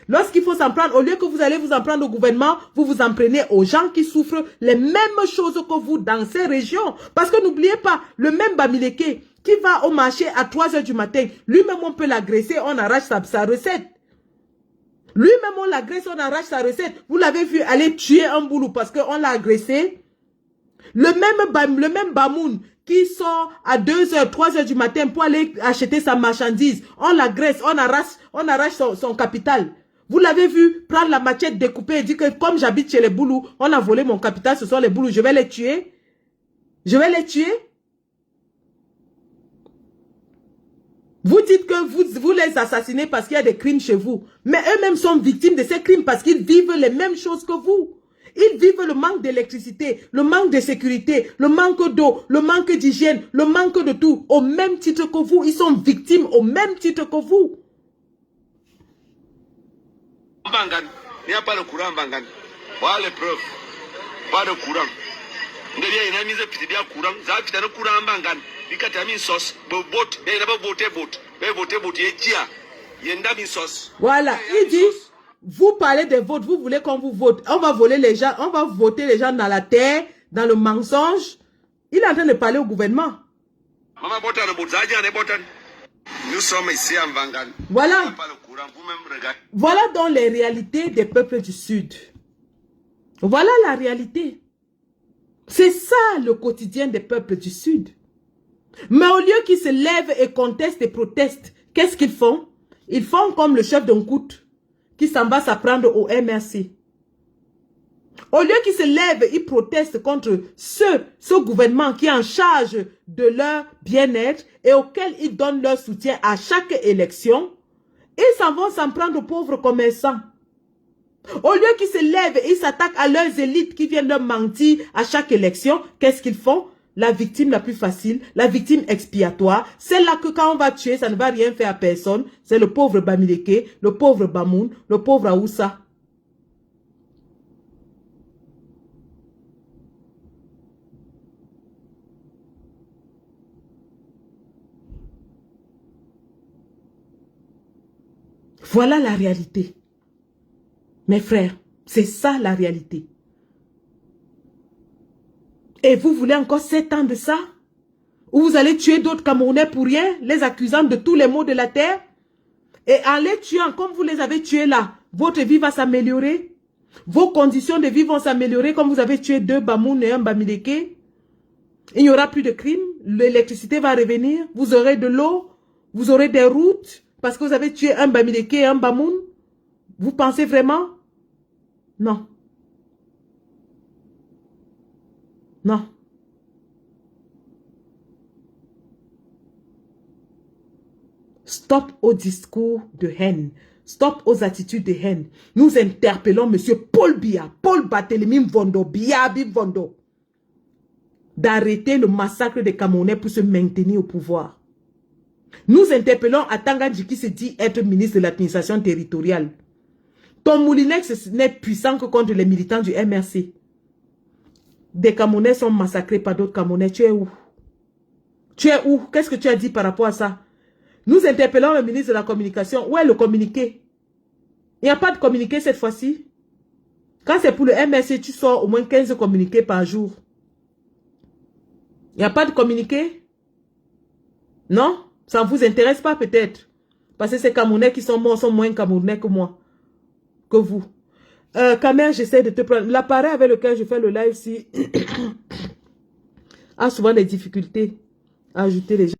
Lorsqu'il faut s'en prendre, au lieu que vous allez vous en prendre au gouvernement, vous vous en prenez aux gens qui souffrent les mêmes choses que vous dans ces régions. Parce que n'oubliez pas, le même Bamileke qui va au marché à 3 h du matin, lui-même on peut l'agresser, on arrache sa recette. Lui-même on l'agresse, on arrache sa recette. Vous l'avez vu aller tuer un boulot parce qu'on l'a agressé. Le même Bamoun qui sort à 2 h, 3 h du matin pour aller acheter sa marchandise. On l'agresse, on arrache son capital. Vous l'avez vu prendre la machette, découper et dire que comme j'habite chez les boulous, on a volé mon capital, ce sont les boulous, je vais les tuer. Je vais les tuer. Vous dites que vous les assassinez parce qu'il y a des crimes chez vous. Mais eux-mêmes sont victimes de ces crimes parce qu'ils vivent les mêmes choses que vous. Ils vivent le manque d'électricité, le manque de sécurité, le manque d'eau, le manque d'hygiène, le manque de tout. Au même titre que vous, ils sont victimes au même titre que vous. Bangan, il n'y a pas de courant Bangan. Voilà les preuves. Pas de courant. Il y a une mise de courant. Il y a un courant Bangan. Il y a une sauce. Il y a une sauce. Voilà, il dit... Vous parlez de vote, vous voulez qu'on vous vote. On va voler les gens, on va voter les gens dans la terre, dans le mensonge. Il est en train de parler au gouvernement. Nous sommes ici en Vangan. Voilà. Voilà donc les réalités des peuples du Sud. Voilà la réalité. C'est ça le quotidien des peuples du Sud. Mais au lieu qu'ils se lèvent et contestent et protestent, qu'est-ce qu'ils font? Ils font comme le chef d'un coup qui s'en va s'apprendre au MRC. Au lieu qu'ils se lèvent, ils protestent contre ce gouvernement qui est en charge de leur bien-être et auquel ils donnent leur soutien à chaque élection. Ils s'en vont s'en prendre aux pauvres commerçants. Au lieu qu'ils se lèvent et ils s'attaquent à leurs élites qui viennent leur mentir à chaque élection, qu'est-ce qu'ils font? La victime la plus facile, la victime expiatoire, celle-là que quand on va tuer, ça ne va rien faire à personne, c'est le pauvre Bamileke, le pauvre Bamoun, le pauvre Aoussa. Voilà la réalité. Mes frères, c'est ça la réalité. Et vous voulez encore 7 ans de ça? Où vous allez tuer d'autres Camerounais pour rien, les accusant de tous les maux de la terre? Et en les tuant, comme vous les avez tués là, votre vie va s'améliorer? Vos conditions de vie vont s'améliorer comme vous avez tué 2 Bamoun et un Bamileke? Il n'y aura plus de crimes? l'électricité va revenir, vous aurez de l'eau, vous aurez des routes, parce que vous avez tué un Bamileke et un Bamoun. Vous pensez vraiment? Non. Non. Stop au discours de haine. Stop aux attitudes de haine. Nous interpellons M. Paul Biya, Paul Barthélémy Mvondo, Biya Mvondo, d'arrêter le massacre des Camerounais pour se maintenir au pouvoir. Nous interpellons Atanga qui se dit être ministre de l'administration territoriale. Ton Moulinex n'est puissant que contre les militants du MRC. Des Camerounais sont massacrés par d'autres Camerounais. Tu es où? Tu es où? Qu'est-ce que tu as dit par rapport à ça? Nous interpellons le ministre de la Communication. Où est le communiqué? Il n'y a pas de communiqué cette fois-ci. Quand c'est pour le MRC, tu sors au moins 15 communiqués par jour. Il n'y a pas de communiqué? Non? Ça ne vous intéresse pas peut-être? Parce que ces Camerounais qui sont morts sont moins Camerounais que moi. Que vous. Kamer, j'essaie de te prendre. L'appareil avec lequel je fais le live si a souvent des difficultés à ajouter les gens.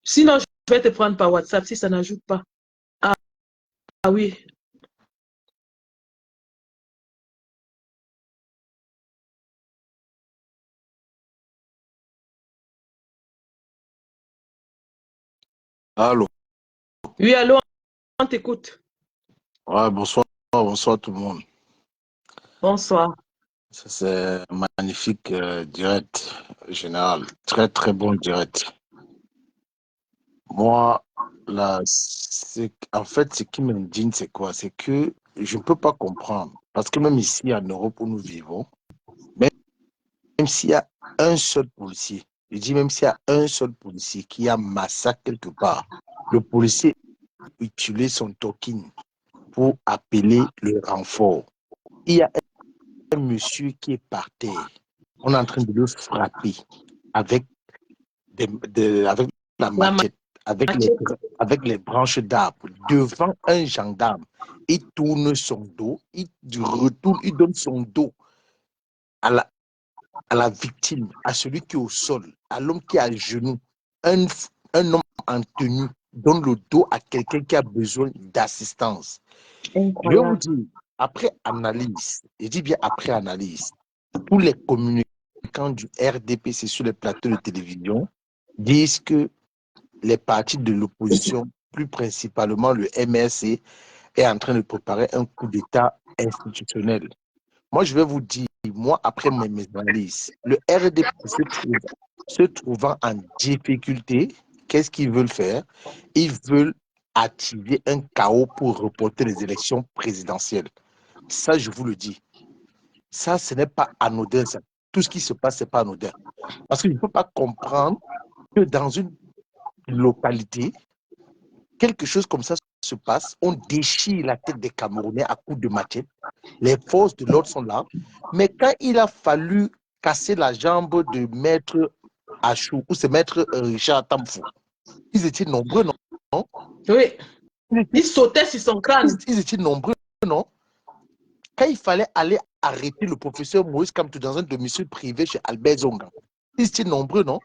Sinon, je vais te prendre par WhatsApp si ça n'ajoute pas. Ah oui. Allô? Oui, allô, on t'écoute. Ouais, bonsoir tout le monde. Bonsoir. C'est magnifique direct général. Très très bon direct. Moi, là, en fait, ce qui m'indigne, c'est quoi? C'est que je ne peux pas comprendre. Parce que même ici en Europe où nous vivons, même s'il y a un seul policier, je dis même s'il y a un seul policier qui a massacre quelque part, le policier utilise son token pour appeler le renfort. Il y a un monsieur qui est par terre. On est en train de le frapper avec, avec la machette, avec les branches d'arbres, devant un gendarme. Il tourne son dos, il retourne, il donne son dos à la victime, à celui qui est au sol, à l'homme qui est à genoux. Un homme en tenue donne le dos à quelqu'un qui a besoin d'assistance. Je vais vous dire, après analyse, je dis bien après analyse, tous les communicants du RDPC sur les plateaux de télévision disent que les partis de l'opposition, plus principalement le MRC, est en train de préparer un coup d'État institutionnel. Moi, je vais vous dire, moi, après mes analyses, le RDP se trouvant en difficulté, qu'est-ce qu'ils veulent faire? Ils veulent activer un chaos pour reporter les élections présidentielles. Ça, je vous le dis. Ça, ce n'est pas anodin. Ça. Tout ce qui se passe, ce n'est pas anodin. Parce que je ne peux pas comprendre que dans une localité, quelque chose comme ça se passe, on déchire la tête des Camerounais à coups de machette, les forces de l'ordre sont là, mais quand il a fallu casser la jambe de Maître Achou, ou c'est Maître Richard Tamfou, ils étaient nombreux, non? Oui, ils sautaient sur son crâne. Ils étaient nombreux, non? Quand il fallait aller arrêter le professeur Maurice Kamtou dans un domicile privé chez Albert Zonga, ils étaient nombreux, non?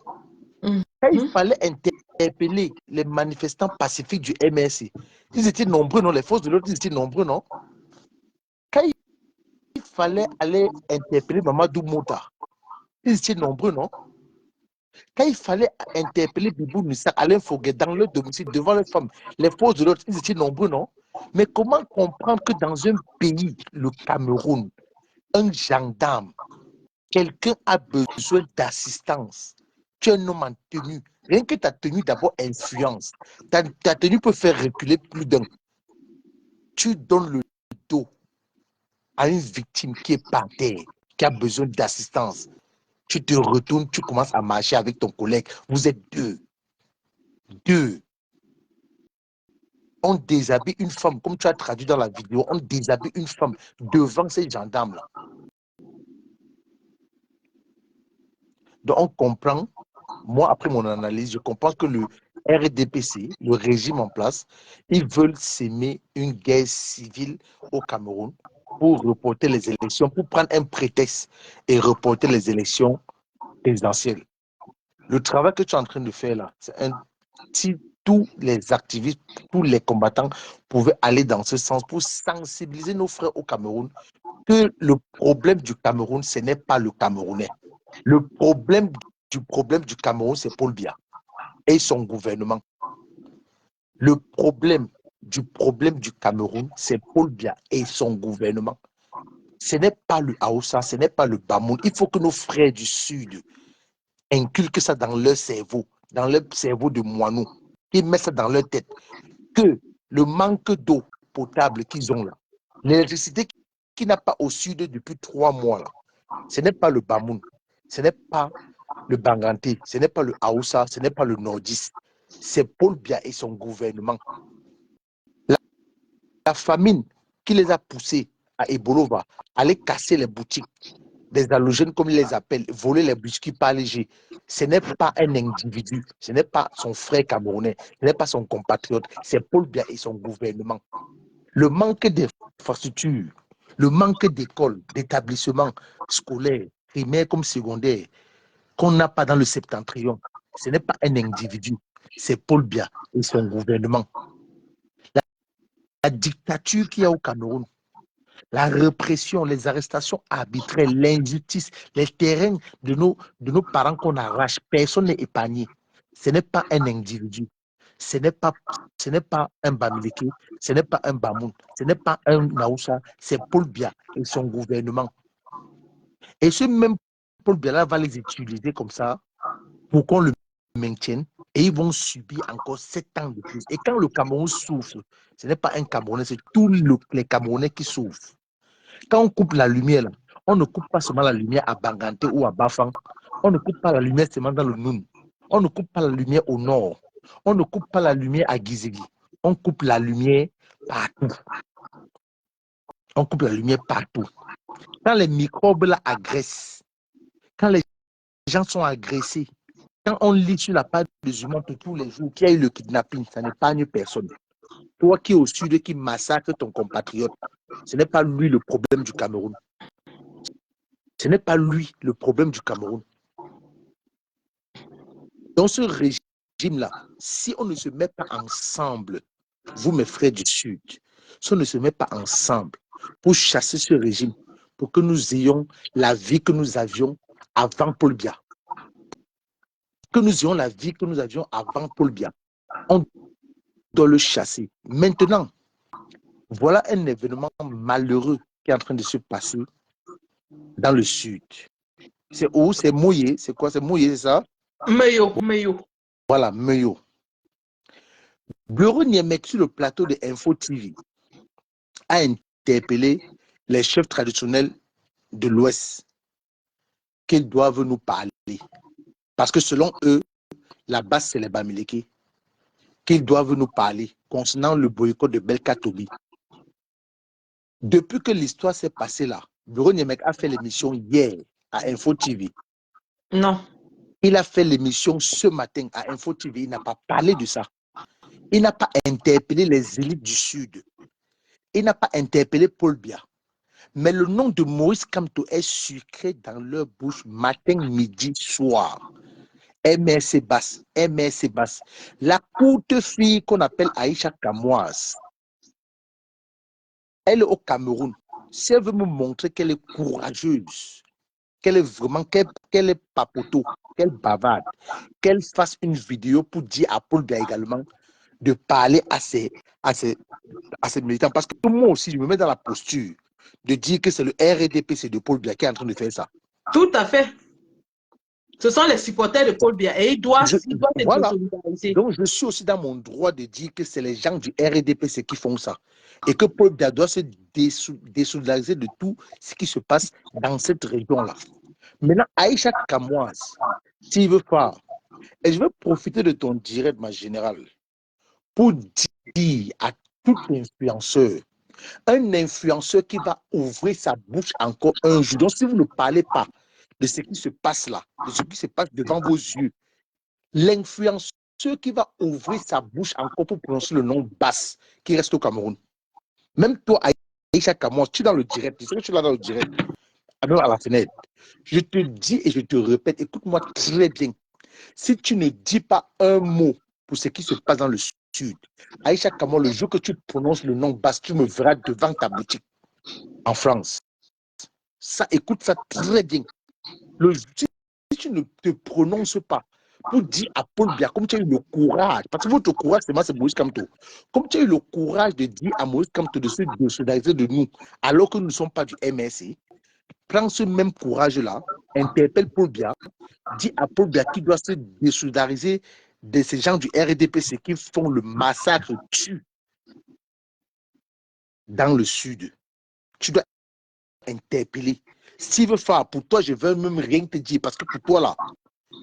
Quand il fallait interpeller les manifestants pacifiques du MRC, ils étaient nombreux, non? Les forces de l'ordre, ils étaient nombreux, non? Quand il fallait aller interpeller Mamadou Mouta, ils étaient nombreux, non? Quand il fallait interpeller Bibou Nissa, Alain Foguet dans leur domicile, devant les femmes, les forces de l'ordre, ils étaient nombreux, non? Mais comment comprendre que dans un pays, le Cameroun, un gendarme, quelqu'un a besoin d'assistance, tu es un homme en tenue, rien que ta tenue d'abord influence, ta tenue peut faire reculer plus d'un. Tu donnes le dos à une victime qui est par terre, qui a besoin d'assistance. Tu te retournes, tu commences à marcher avec ton collègue. Vous êtes deux. On déshabille une femme, comme tu as traduit dans la vidéo, on déshabille une femme devant ces gendarmes-là. Donc on comprend, moi après mon analyse, je comprends que le RDPC, le régime en place, ils veulent s'aimer une guerre civile au Cameroun pour reporter les élections, pour prendre un prétexte et reporter les élections présidentielles. Le travail que tu es en train de faire là, c'est si tous les activistes, tous les combattants pouvaient aller dans ce sens pour sensibiliser nos frères au Cameroun que le problème du Cameroun, ce n'est pas le Camerounais. Le problème du Cameroun, c'est Paul Biya et son gouvernement. Le problème du Cameroun, c'est Paul Biya et son gouvernement. Ce n'est pas le Haoussa, ce n'est pas le Bamoun. Il faut que nos frères du Sud inculquent ça dans leur cerveau de moineaux, qu'ils mettent ça dans leur tête, que le manque d'eau potable qu'ils ont là, l'électricité qui n'a pas au Sud depuis 3 mois là, ce n'est pas le Bamoun, ce n'est pas le Banganté, ce n'est pas le Haoussa, ce n'est pas le Nordiste, c'est Paul Biya et son gouvernement. La famine qui les a poussés à Ebolova, aller casser les boutiques des halogènes, comme ils les appellent, voler les biscuits pas légers, ce n'est pas un individu, ce n'est pas son frère camerounais, ce n'est pas son compatriote, c'est Paul Biya et son gouvernement. Le manque d'infrastructures, le manque d'écoles, d'établissements scolaires, primaires comme secondaires, qu'on n'a pas dans le septentrion, ce n'est pas un individu, c'est Paul Biya et son gouvernement. La dictature qu'il y a au Cameroun, la répression, les arrestations arbitraires, l'injustice, les terrains de nos parents qu'on arrache, personne n'est épargné. Ce n'est pas un individu, ce n'est pas un Bamileke, ce n'est pas un Bamoun, ce n'est pas un Naoussa, c'est Paul Biya et son gouvernement. Et ce même Paul Biya va les utiliser comme ça pour qu'on le maintienne et ils vont subir encore 7 ans de plus. Et quand le Cameroun souffre, ce n'est pas un Camerounais, c'est tous les Camerounais qui souffrent. Quand on coupe la lumière, là, on ne coupe pas seulement la lumière à Banganté ou à Bafang, on ne coupe pas la lumière seulement dans le Noun, on ne coupe pas la lumière au nord, on ne coupe pas la lumière à Gizegi, on coupe la lumière partout. On coupe la lumière partout. Quand les microbes là agressent, quand les gens sont agressés, quand on lit sur la page des humains tous les jours qu'il y a eu le kidnapping, ça n'épargne personne. Toi qui es au sud, qui massacre ton compatriote, ce n'est pas lui le problème du Cameroun. Ce n'est pas lui le problème du Cameroun. Dans ce régime-là, si on ne se met pas ensemble, vous mes frères du Sud, si on ne se met pas ensemble pour chasser ce régime, pour que nous ayons la vie que nous avions avant Paul Biya, que nous ayons la vie que nous avions avant Paul Biya, on doit le chasser. Maintenant, voilà un événement malheureux qui est en train de se passer dans le Sud. C'est où? C'est Mouillé. C'est quoi? C'est Mouillé, c'est ça? Meyo. Voilà, Meyo. Bureau Niemek sur le plateau de Info TV a interpellé les chefs traditionnels de l'Ouest qu'ils doivent nous parler. Parce que selon eux, la base, c'est les Bamileke, qu'ils doivent nous parler concernant le boycott de Belkatobi. Depuis que l'histoire s'est passée là, Bureau Niemek a fait l'émission hier à Info TV. Non. Il a fait l'émission ce matin à Info TV. Il n'a pas parlé de ça. Il n'a pas interpellé les élites du Sud. Il n'a pas interpellé Paul Biya. Mais le nom de Maurice Kamto est sucré dans leur bouche matin, midi, soir. MRC Basse. La courte fille qu'on appelle Aïcha Kamoise. Elle est au Cameroun. Si elle veut me montrer qu'elle est courageuse, qu'elle est vraiment, qu'elle est papoto, qu'elle bavarde, qu'elle fasse une vidéo pour dire à Paul Biya également de parler à ses militants. Parce que moi aussi, je me mets dans la posture de dire que c'est le RDP, c'est de Paul Biya qui est en train de faire ça. Tout à fait. Ce sont les supporters de Paul Biya et ils doivent voilà. solidariser. Donc, je suis aussi dans mon droit de dire que c'est les gens du RDPC qui font ça. Et que Paul Biya doit se désolidariser de tout ce qui se passe dans cette région-là. Maintenant, Aïcha Kamoise, s'il veut faire, et je vais profiter de ton direct, ma générale, pour dire à tout influenceur, un influenceur qui va ouvrir sa bouche encore un jour. Donc, si vous ne parlez pas de ce qui se passe là, de ce qui se passe devant vos yeux, l'influenceur qui va ouvrir sa bouche encore pour prononcer le nom Basse qui reste au Cameroun. Même toi, Aïcha Kamon, tu es dans le direct, tu sais que je suis là dans le direct, même à la fenêtre. Je te dis et je te répète, écoute-moi très bien. Si tu ne dis pas un mot pour ce qui se passe dans le sud, Aïcha Kamon, le jour que tu prononces le nom basse, tu me verras devant ta boutique en France. Ça, écoute ça très bien. Si tu ne te prononces pas pour dire à Paul Biya, comme tu as eu le courage, parce que votre courage, c'est Maurice Kamto, comme tu as eu le courage de dire à Maurice Kamto de se désolidariser de nous, alors que nous ne sommes pas du MSC, prends ce même courage-là, interpelle Paul Biya, dis à Paul Biya qu'il doit se désolidariser de ces gens du RDPC qui font le massacre tue dans le sud. Tu dois interpeller. S'il veut faire pour toi, je ne veux même rien te dire, parce que pour toi, là,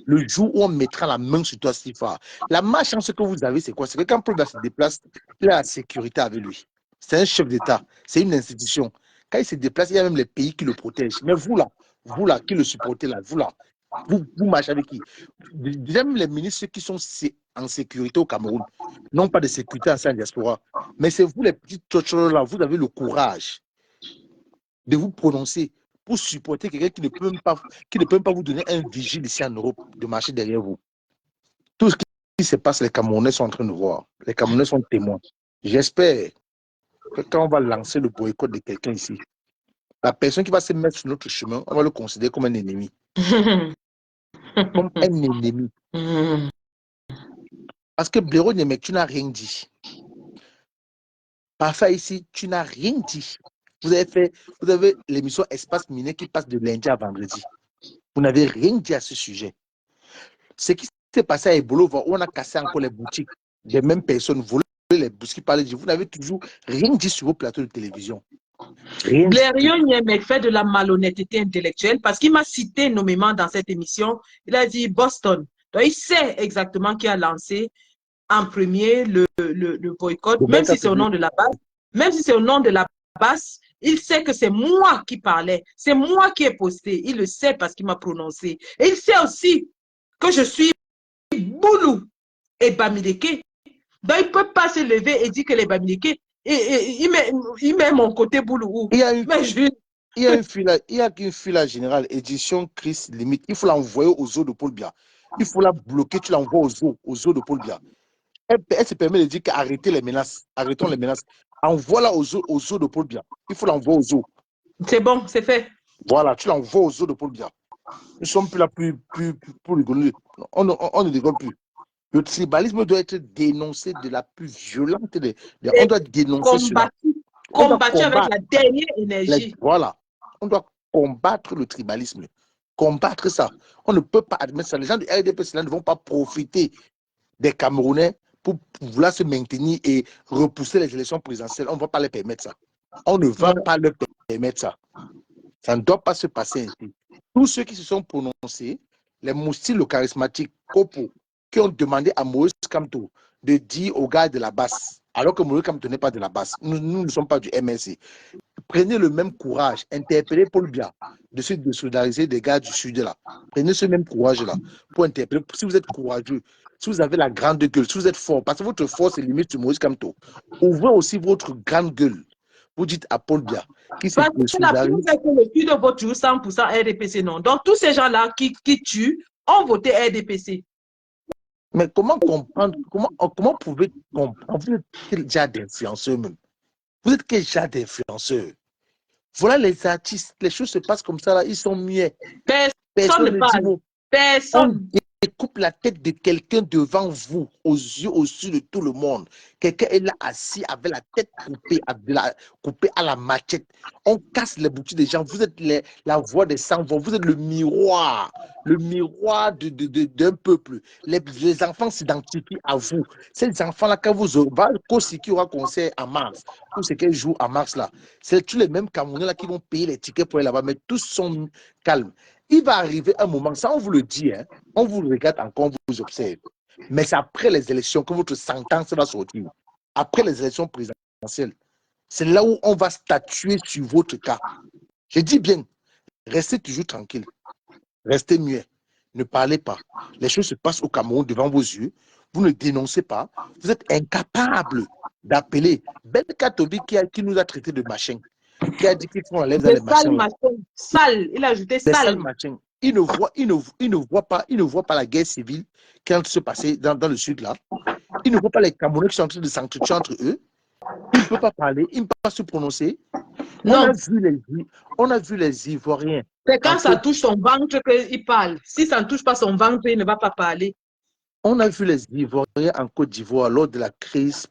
le jour où on mettra la main sur toi, Sifa, la malchance que vous avez, c'est quoi? C'est que quand Paul Biya se déplace, il a la sécurité avec lui. C'est un chef d'État, c'est une institution. Quand il se déplace, il y a même les pays qui le protègent. Mais vous là, qui le supportez là, vous marchez avec qui? Déjà, même les ministres qui sont en sécurité au Cameroun n'ont pas de sécurité en diaspora. Mais c'est vous, les petits tchochos là, vous avez le courage de vous prononcer pour supporter quelqu'un qui ne peut même pas vous donner un vigile ici en Europe, de marcher derrière vous. Tout ce qui se passe, les Camerounais sont en train de voir. Les Camerounais sont témoins. J'espère que quand on va lancer le boycott de quelqu'un ici, la personne qui va se mettre sur notre chemin, on va le considérer comme un ennemi. Comme un ennemi. Parce que Blaireau Nemec, tu n'as rien dit. Parfois ici, tu n'as rien dit. Vous avez l'émission Espace Miné qui passe de lundi à vendredi. Vous n'avez rien dit à ce sujet. Ce qui s'est passé à Ebolo, où on a cassé encore les boutiques des mêmes personnes, volé les boutiques, vous n'avez toujours rien dit sur vos plateaux de télévision. Blaireau Nemec fait de la malhonnêteté intellectuelle parce qu'il m'a cité nommément dans cette émission. Il a dit Boston. Donc, il sait exactement qui a lancé en premier le boycott, même si c'est au nom de la base. Même si c'est au nom de la base, il sait que c'est moi qui parlais. C'est moi qui ai posté. Il le sait parce qu'il m'a prononcé. Et il sait aussi que je suis Boulou et Bamileke. Donc, il ne peut pas se lever et dire que les Bamileke, il met mon côté Boulou. Il y a une file générale, édition Chris Limite. Il faut l'envoyer aux eaux de Paul Biya. Il faut la bloquer, tu l'envoies aux eaux de Paul Biya. Elle se permet de dire qu'arrêtez les menaces. Arrêtons les menaces. Envoie-la aux eaux de Paul Biya. Il faut l'envoyer aux eaux. C'est bon, c'est fait. Voilà, tu l'envoies aux eaux de Paul Biya. Nous ne sommes plus là pour rigoler. On ne rigole plus. Le tribalisme doit être dénoncé de la plus violente. On doit dénoncer cela. Combattu avec la dernière énergie. Voilà. On doit combattre le tribalisme. Combattre ça. On ne peut pas admettre ça. Les gens du RDPC ne vont pas profiter des Camerounais pour vouloir se maintenir et repousser les élections présidentielles. On ne va pas les permettre ça. On ne va pas leur permettre ça. Ça ne doit pas se passer ainsi. Tous ceux qui se sont prononcés, les moustiques, le charismatique, Kopo, qui ont demandé à Maurice Kamto de dire aux gars de la basse, alors que Maurice Kamto n'est pas de la basse, nous ne sommes pas du MSC. Prenez le même courage, interpellez Paul Biya de se désolidariser des gars du sud là. Prenez ce même courage-là pour interpeller. Si vous êtes courageux, si vous avez la grande gueule, si vous êtes fort, parce que votre force est limite sur Maurice Kamto, ouvrez aussi votre grande gueule. Vous dites à Paul Biya qui s'est désolidarisé. Parce que le sud vote toujours 100% RDPC, non. Donc tous ces gens-là qui tuent ont voté RDPC. Mais comment comprendre, comment pouvez comprendre? Vous êtes quel genre d'influenceur même? Vous êtes quel genre d'influenceur? Voilà les artistes, les choses se passent comme ça là, ils sont muets. Personne ne parle. Personne. On découpe la tête de quelqu'un devant vous, aux yeux de tout le monde. Quelqu'un est là assis avec la tête coupée à la machette. On casse les boutiques des gens. Vous êtes la voix des sans-voix. Vous êtes le miroir d'un peuple. Les enfants s'identifient à vous. Ces enfants-là, quand vous aurez qui aura concert en mars, tous ceux qui jouent en mars là, c'est tous les mêmes Camerounais là qui vont payer les tickets pour aller là-bas, mais tous sont calmes. Il va arriver un moment, ça on vous le dit, hein, on vous regarde encore, on vous observe. Mais c'est après les élections que votre sentence va sortir. Après les élections présidentielles. C'est là où on va statuer sur votre cas. Je dis bien, restez toujours tranquille. Restez muet. Ne parlez pas. Les choses se passent au Cameroun devant vos yeux. Vous ne dénoncez pas. Vous êtes incapable d'appeler Ben Katobi qui nous a traité de machin. qui a dit qu'ils font la lèvre dans Des les sales machins. Là. machins. Sale. Il a ajouté Les sales sale. machins. Il ne voit pas la guerre civile qui est en train de se passer dans le sud là. Il ne voit pas les Camerounais qui sont en train de s'entretuer entre eux. Il ne peut pas parler, il ne peut pas se prononcer. On Non. a vu les Ivoiriens. C'est quand ça touche son ventre qu'il parle. Si ça ne touche pas son ventre, il ne va pas parler. On a vu les Ivoiriens en Côte d'Ivoire lors de la crise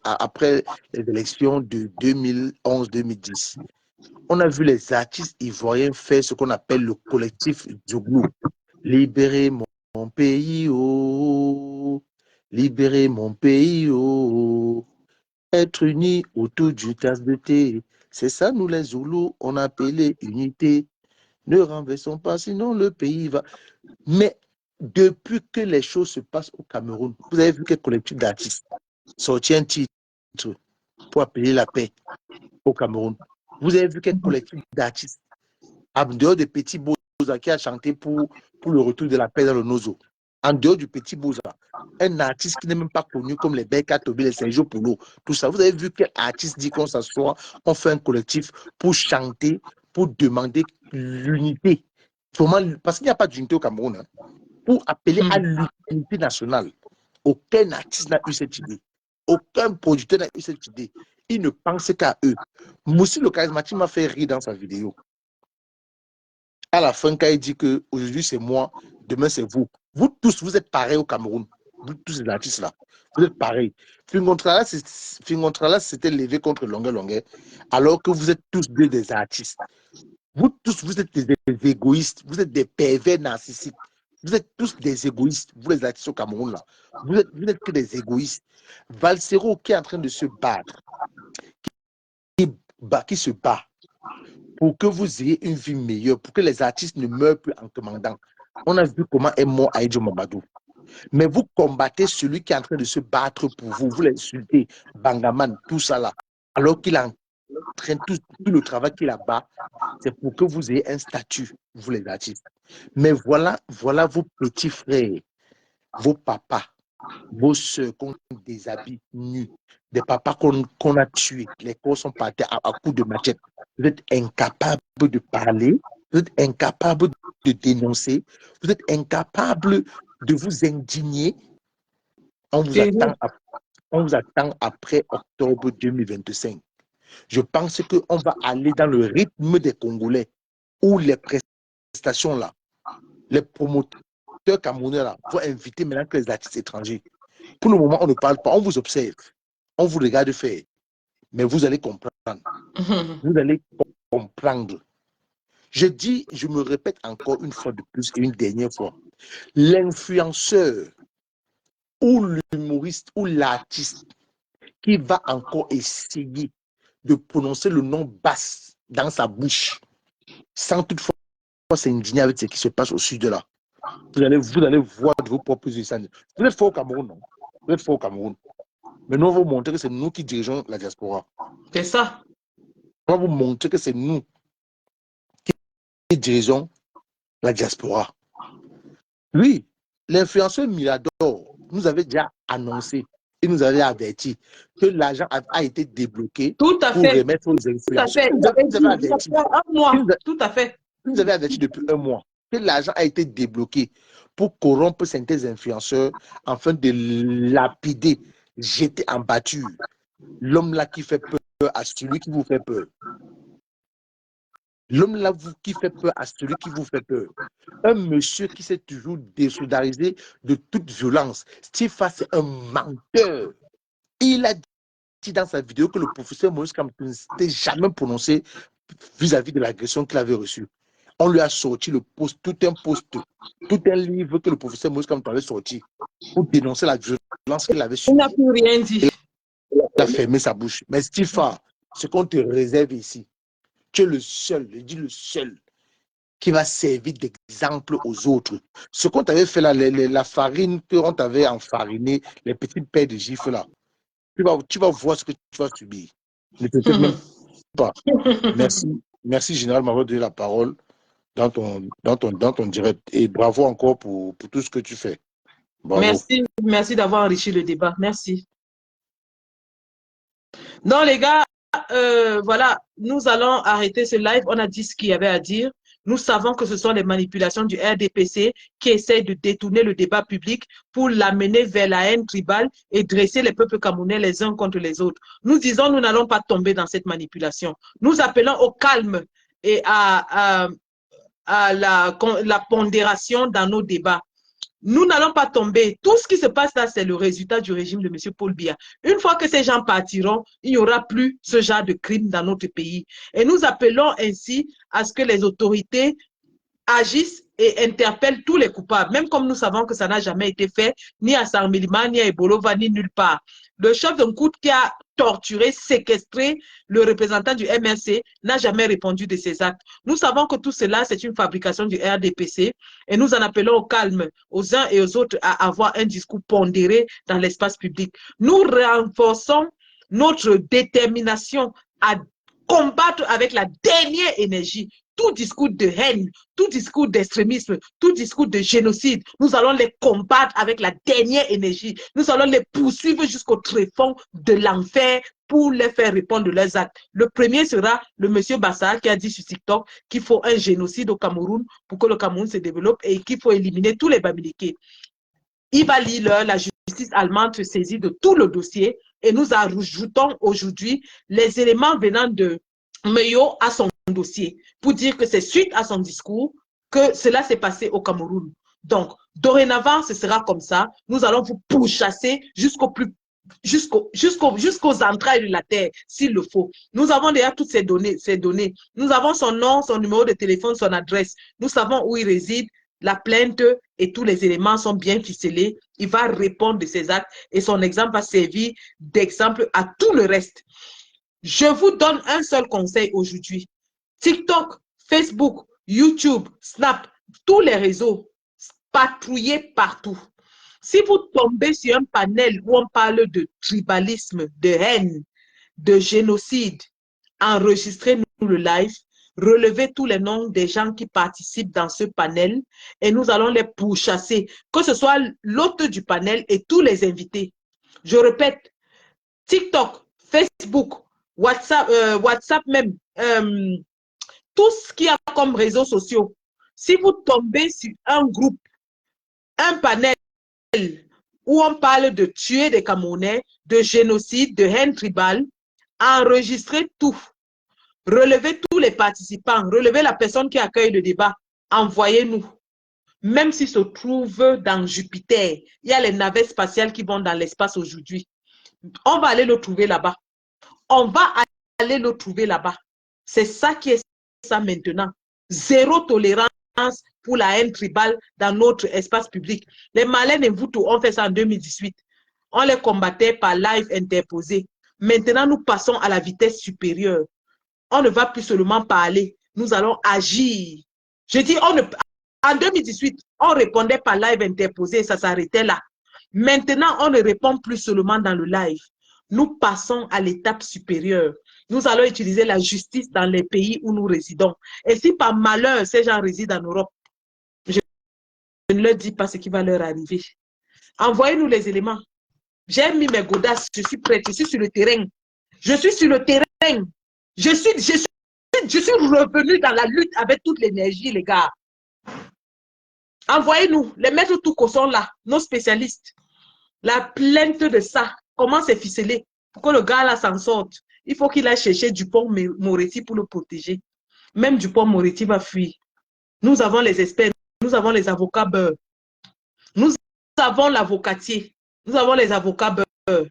après les élections de 2011-2010. On a vu les artistes ivoiriens faire ce qu'on appelle le collectif Djoglou. Libérer mon pays, oh. Libérer mon pays, oh. Être unis autour d'une tasse de thé. C'est ça, nous les Zoulous, on a appelé unité. Ne renversons pas, sinon le pays va. Mais depuis que les choses se passent au Cameroun, vous avez vu quel collectif d'artistes sortit un titre pour appeler la paix au Cameroun. Vous avez vu quel collectif d'artistes, en dehors de Petit Boza qui a chanté pour le retour de la paix dans le Nozo, en dehors du Petit Boza, un artiste qui n'est même pas connu comme les Beka Tobi, les Sergio Polo, tout ça. Vous avez vu quel artiste dit qu'on s'assoit, on fait un collectif pour chanter, pour demander l'unité. Parce qu'il n'y a pas d'unité au Cameroun. Hein. Pour appeler à l'unité nationale. Aucun artiste n'a eu cette idée. Aucun producteur n'a eu cette idée. Ils ne pensaient qu'à eux. Moussi le charismatique m'a fait rire dans sa vidéo. À la fin, quand il dit que aujourd'hui c'est moi, demain c'est vous. Vous tous, vous êtes pareils au Cameroun. Vous tous les artistes là, vous êtes pareils. Fingontrala s'était levé contre Longuet, alors que vous êtes tous des artistes. Vous tous, vous êtes des égoïstes. Vous êtes des pervers narcissiques. Vous êtes tous des égoïstes, vous les artistes au Cameroun là. Vous n'êtes que des égoïstes. Valsero qui est en train de se battre, qui se bat pour que vous ayez une vie meilleure, pour que les artistes ne meurent plus en commandant. On a vu comment est mort Aïdjo Mamadou. Mais vous combattez celui qui est en train de se battre pour vous. Vous l'insultez, Bangaman, tout ça là. Alors qu'il est en train tout le travail qu'il a bas, c'est pour que vous ayez un statut, vous les artistes. Mais voilà vos petits frères, vos papas, vos soeurs qu'on déshabille nus, des papas qu'on a tués, les corps sont partis à coups de machette. Vous êtes incapables de parler, vous êtes incapables de dénoncer, vous êtes incapables de vous indigner. On vous attend après octobre 2025. Je pense qu'on va aller dans le rythme des Congolais, où les prestations là, les promoteurs camerounais là, vont inviter maintenant que les artistes étrangers. Pour le moment, on ne parle pas, on vous observe, on vous regarde faire, mais vous allez comprendre. Vous allez comprendre. Je me répète encore une fois de plus et une dernière fois, l'influenceur ou l'humoriste ou l'artiste qui va encore essayer de prononcer le nom basse dans sa bouche, sans toutefois s'indigner avec ce qui se passe au sud de là. Vous allez voir de vos propres yeux. Vous êtes fort au Cameroun, non? Vous êtes fort au Cameroun. Mais nous, on va vous montrer que c'est nous qui dirigeons la diaspora. C'est ça. On va vous montrer que c'est nous qui dirigeons la diaspora. Oui, l'influenceur Mirador nous avait déjà annoncé et nous avait averti que l'argent a été débloqué pour remettre aux influenceurs. Tout à fait. Vous avez averti depuis un mois que l'argent a été débloqué pour corrompre certains influenceurs afin de lapider, jeter en pâture l'homme là qui fait peur à celui qui vous fait peur. L'homme là qui fait peur à celui qui vous fait peur. Un monsieur qui s'est toujours désolidarisé de toute violence. Stifa, c'est un menteur. Il a dit dans sa vidéo que le professeur Moïse Kamto ne s'était jamais prononcé vis-à-vis de l'agression qu'il avait reçue. On lui a sorti tout un livre que le professeur Moïse Kamto avait sorti pour dénoncer la violence qu'il avait subie. Il n'a plus rien dit. Il a fermé sa bouche. Mais Stifa, ce qu'on te réserve ici, tu es le seul, je dis le seul, qui va servir d'exemple aux autres. Ce qu'on t'avait fait là, la farine qu'on t'avait enfariné, les petites paires de gifles là, tu vas voir ce que tu vas subir. Ne te fais même pas. Merci Général m'avoir donné la parole dans ton direct. Et bravo encore pour tout ce que tu fais. Bravo. Merci d'avoir enrichi le débat. Merci. Non les gars. voilà, nous allons arrêter ce live. On a dit ce qu'il y avait à dire. Nous savons que ce sont les manipulations du RDPC qui essayent de détourner le débat public pour l'amener vers la haine tribale et dresser les peuples camerounais les uns contre les autres. Nous disons, nous n'allons pas tomber dans cette manipulation. Nous appelons au calme et à la pondération dans nos débats. Nous n'allons pas tomber. Tout ce qui se passe là, c'est le résultat du régime de M. Paul Biya. Une fois que ces gens partiront, il n'y aura plus ce genre de crime dans notre pays. Et nous appelons ainsi à ce que les autorités agissent et interpellent tous les coupables, même comme nous savons que ça n'a jamais été fait, ni à Sarmilima, ni à Ebolova, ni nulle part. Le chef d'un coup qui a torturé, séquestré le représentant du MRC n'a jamais répondu de ces actes. Nous savons que tout cela, c'est une fabrication du RDPC et nous en appelons au calme aux uns et aux autres à avoir un discours pondéré dans l'espace public. Nous renforçons notre détermination à combattre avec la dernière énergie tout discours de haine, tout discours d'extrémisme, tout discours de génocide. Nous allons les combattre avec la dernière énergie. Nous allons les poursuivre jusqu'au tréfonds de l'enfer pour les faire répondre de leurs actes. Le premier sera le monsieur Bassar qui a dit sur TikTok qu'il faut un génocide au Cameroun pour que le Cameroun se développe et qu'il faut éliminer tous les Bamileke. Iba Lille, la justice allemande se saisit de tout le dossier et nous ajoutons aujourd'hui les éléments venant de Meyo à son dossier pour dire que c'est suite à son discours que cela s'est passé au Cameroun. Donc, dorénavant, ce sera comme ça. Nous allons vous pourchasser jusqu'aux entrailles de la terre, s'il le faut. Nous avons déjà toutes ces données. Nous avons son nom, son numéro de téléphone, son adresse. Nous savons où il réside. La plainte et tous les éléments sont bien ficelés. Il va répondre de ses actes et son exemple va servir d'exemple à tout le reste. Je vous donne un seul conseil aujourd'hui. TikTok, Facebook, YouTube, Snap, tous les réseaux, patrouillez partout. Si vous tombez sur un panel où on parle de tribalisme, de haine, de génocide, enregistrez-nous le live, relevez tous les noms des gens qui participent dans ce panel et nous allons les pourchasser, que ce soit l'hôte du panel et tous les invités. Je répète, TikTok, Facebook, WhatsApp même, tout ce qu'il y a comme réseaux sociaux. Si vous tombez sur un groupe, un panel où on parle de tuer des Camerounais, de génocide, de haine tribale, enregistrez tout. Relevez tous les participants, relevez la personne qui accueille le débat, envoyez-nous. Même s'il se trouve dans Jupiter, il y a les navettes spatiales qui vont dans l'espace aujourd'hui. On va aller le trouver là-bas. On va aller le trouver là-bas. C'est ça qui est ça maintenant. Zéro tolérance pour la haine tribale dans notre espace public. Les Malais et Mvuto ont fait ça en 2018. On les combattait par live interposé. Maintenant, nous passons à la vitesse supérieure. On ne va plus seulement parler. Nous allons agir. Je dis, en 2018, on répondait par live interposé et ça s'arrêtait là. Maintenant, on ne répond plus seulement dans le live. Nous passons à l'étape supérieure. Nous allons utiliser la justice dans les pays où nous résidons. Et si par malheur, ces gens résident en Europe, je ne leur dis pas ce qui va leur arriver. Envoyez-nous les éléments. J'ai mis mes godasses, je suis prête, je suis sur le terrain. Je suis sur le terrain. Je suis revenu dans la lutte avec toute l'énergie, les gars. Envoyez-nous, les maîtres Touko sont là, nos spécialistes. La plainte de ça, comment c'est ficelé pour que le gars là s'en sorte. Il faut qu'il aille chercher Dupont-Moretti pour le protéger. Même Dupont-Moretti va fuir. Nous avons les experts, nous avons les avocats beurre. Nous avons l'avocatier, nous avons les avocats beurre.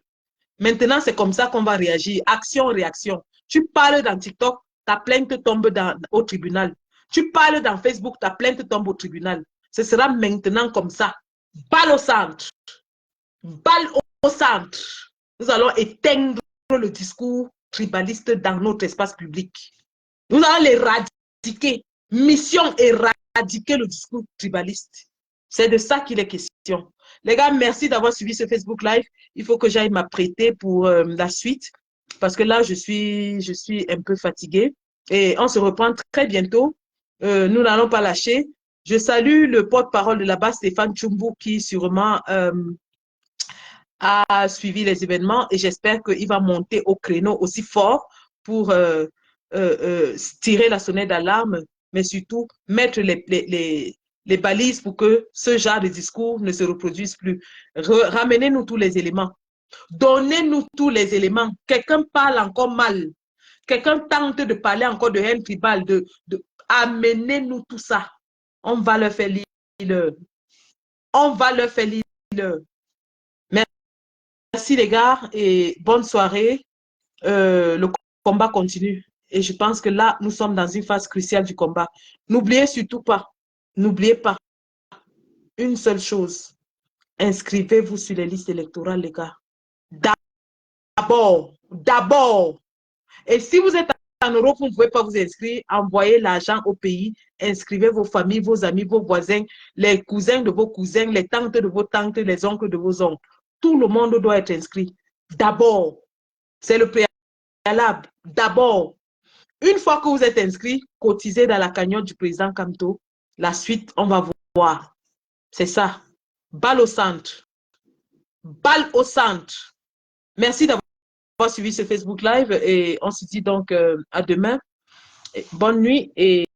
Maintenant, c'est comme ça qu'on va réagir. Action, réaction. Tu parles dans TikTok, ta plainte tombe au tribunal. Tu parles dans Facebook, ta plainte tombe au tribunal. Ce sera maintenant comme ça. Balle au centre. Balle au centre. Nous allons éteindre le discours tribaliste dans notre espace public. Nous allons l'éradiquer. Mission éradiquer le discours tribaliste. C'est de ça qu'il est question. Les gars, merci d'avoir suivi ce Facebook Live. Il faut que j'aille m'apprêter pour la suite. Parce que là, je suis un peu fatiguée. Et on se reprend très bientôt. Nous n'allons pas lâcher. Je salue le porte-parole de là-bas, Stéphane Tchoumbou, qui sûrement a suivi les événements. Et j'espère qu'il va monter au créneau aussi fort pour tirer la sonnette d'alarme, mais surtout mettre les balises pour que ce genre de discours ne se reproduise plus. Ramenez-nous tous les éléments. Donnez-nous tous les éléments. Quelqu'un parle encore mal. Quelqu'un tente de parler encore de haine tribale. Amenez-nous tout ça. On va leur faire lire. On va leur faire lire. Merci les gars et bonne soirée. Le combat continue. Et je pense que là, nous sommes dans une phase cruciale du combat. N'oubliez surtout pas, n'oubliez pas une seule chose. Inscrivez-vous sur les listes électorales, les gars. D'abord. Et si vous êtes en Europe, vous ne pouvez pas vous inscrire, envoyez l'argent au pays, inscrivez vos familles, vos amis, vos voisins, les cousins de vos cousins, les tantes de vos tantes, les oncles de vos oncles. Tout le monde doit être inscrit. D'abord. C'est le préalable. D'abord. Une fois que vous êtes inscrit, cotisez dans la cagnotte du président Kamto. La suite, on va voir. C'est ça. Balle au centre. Balle au centre. Merci d'avoir suivi ce Facebook Live et on se dit donc à demain. Bonne nuit et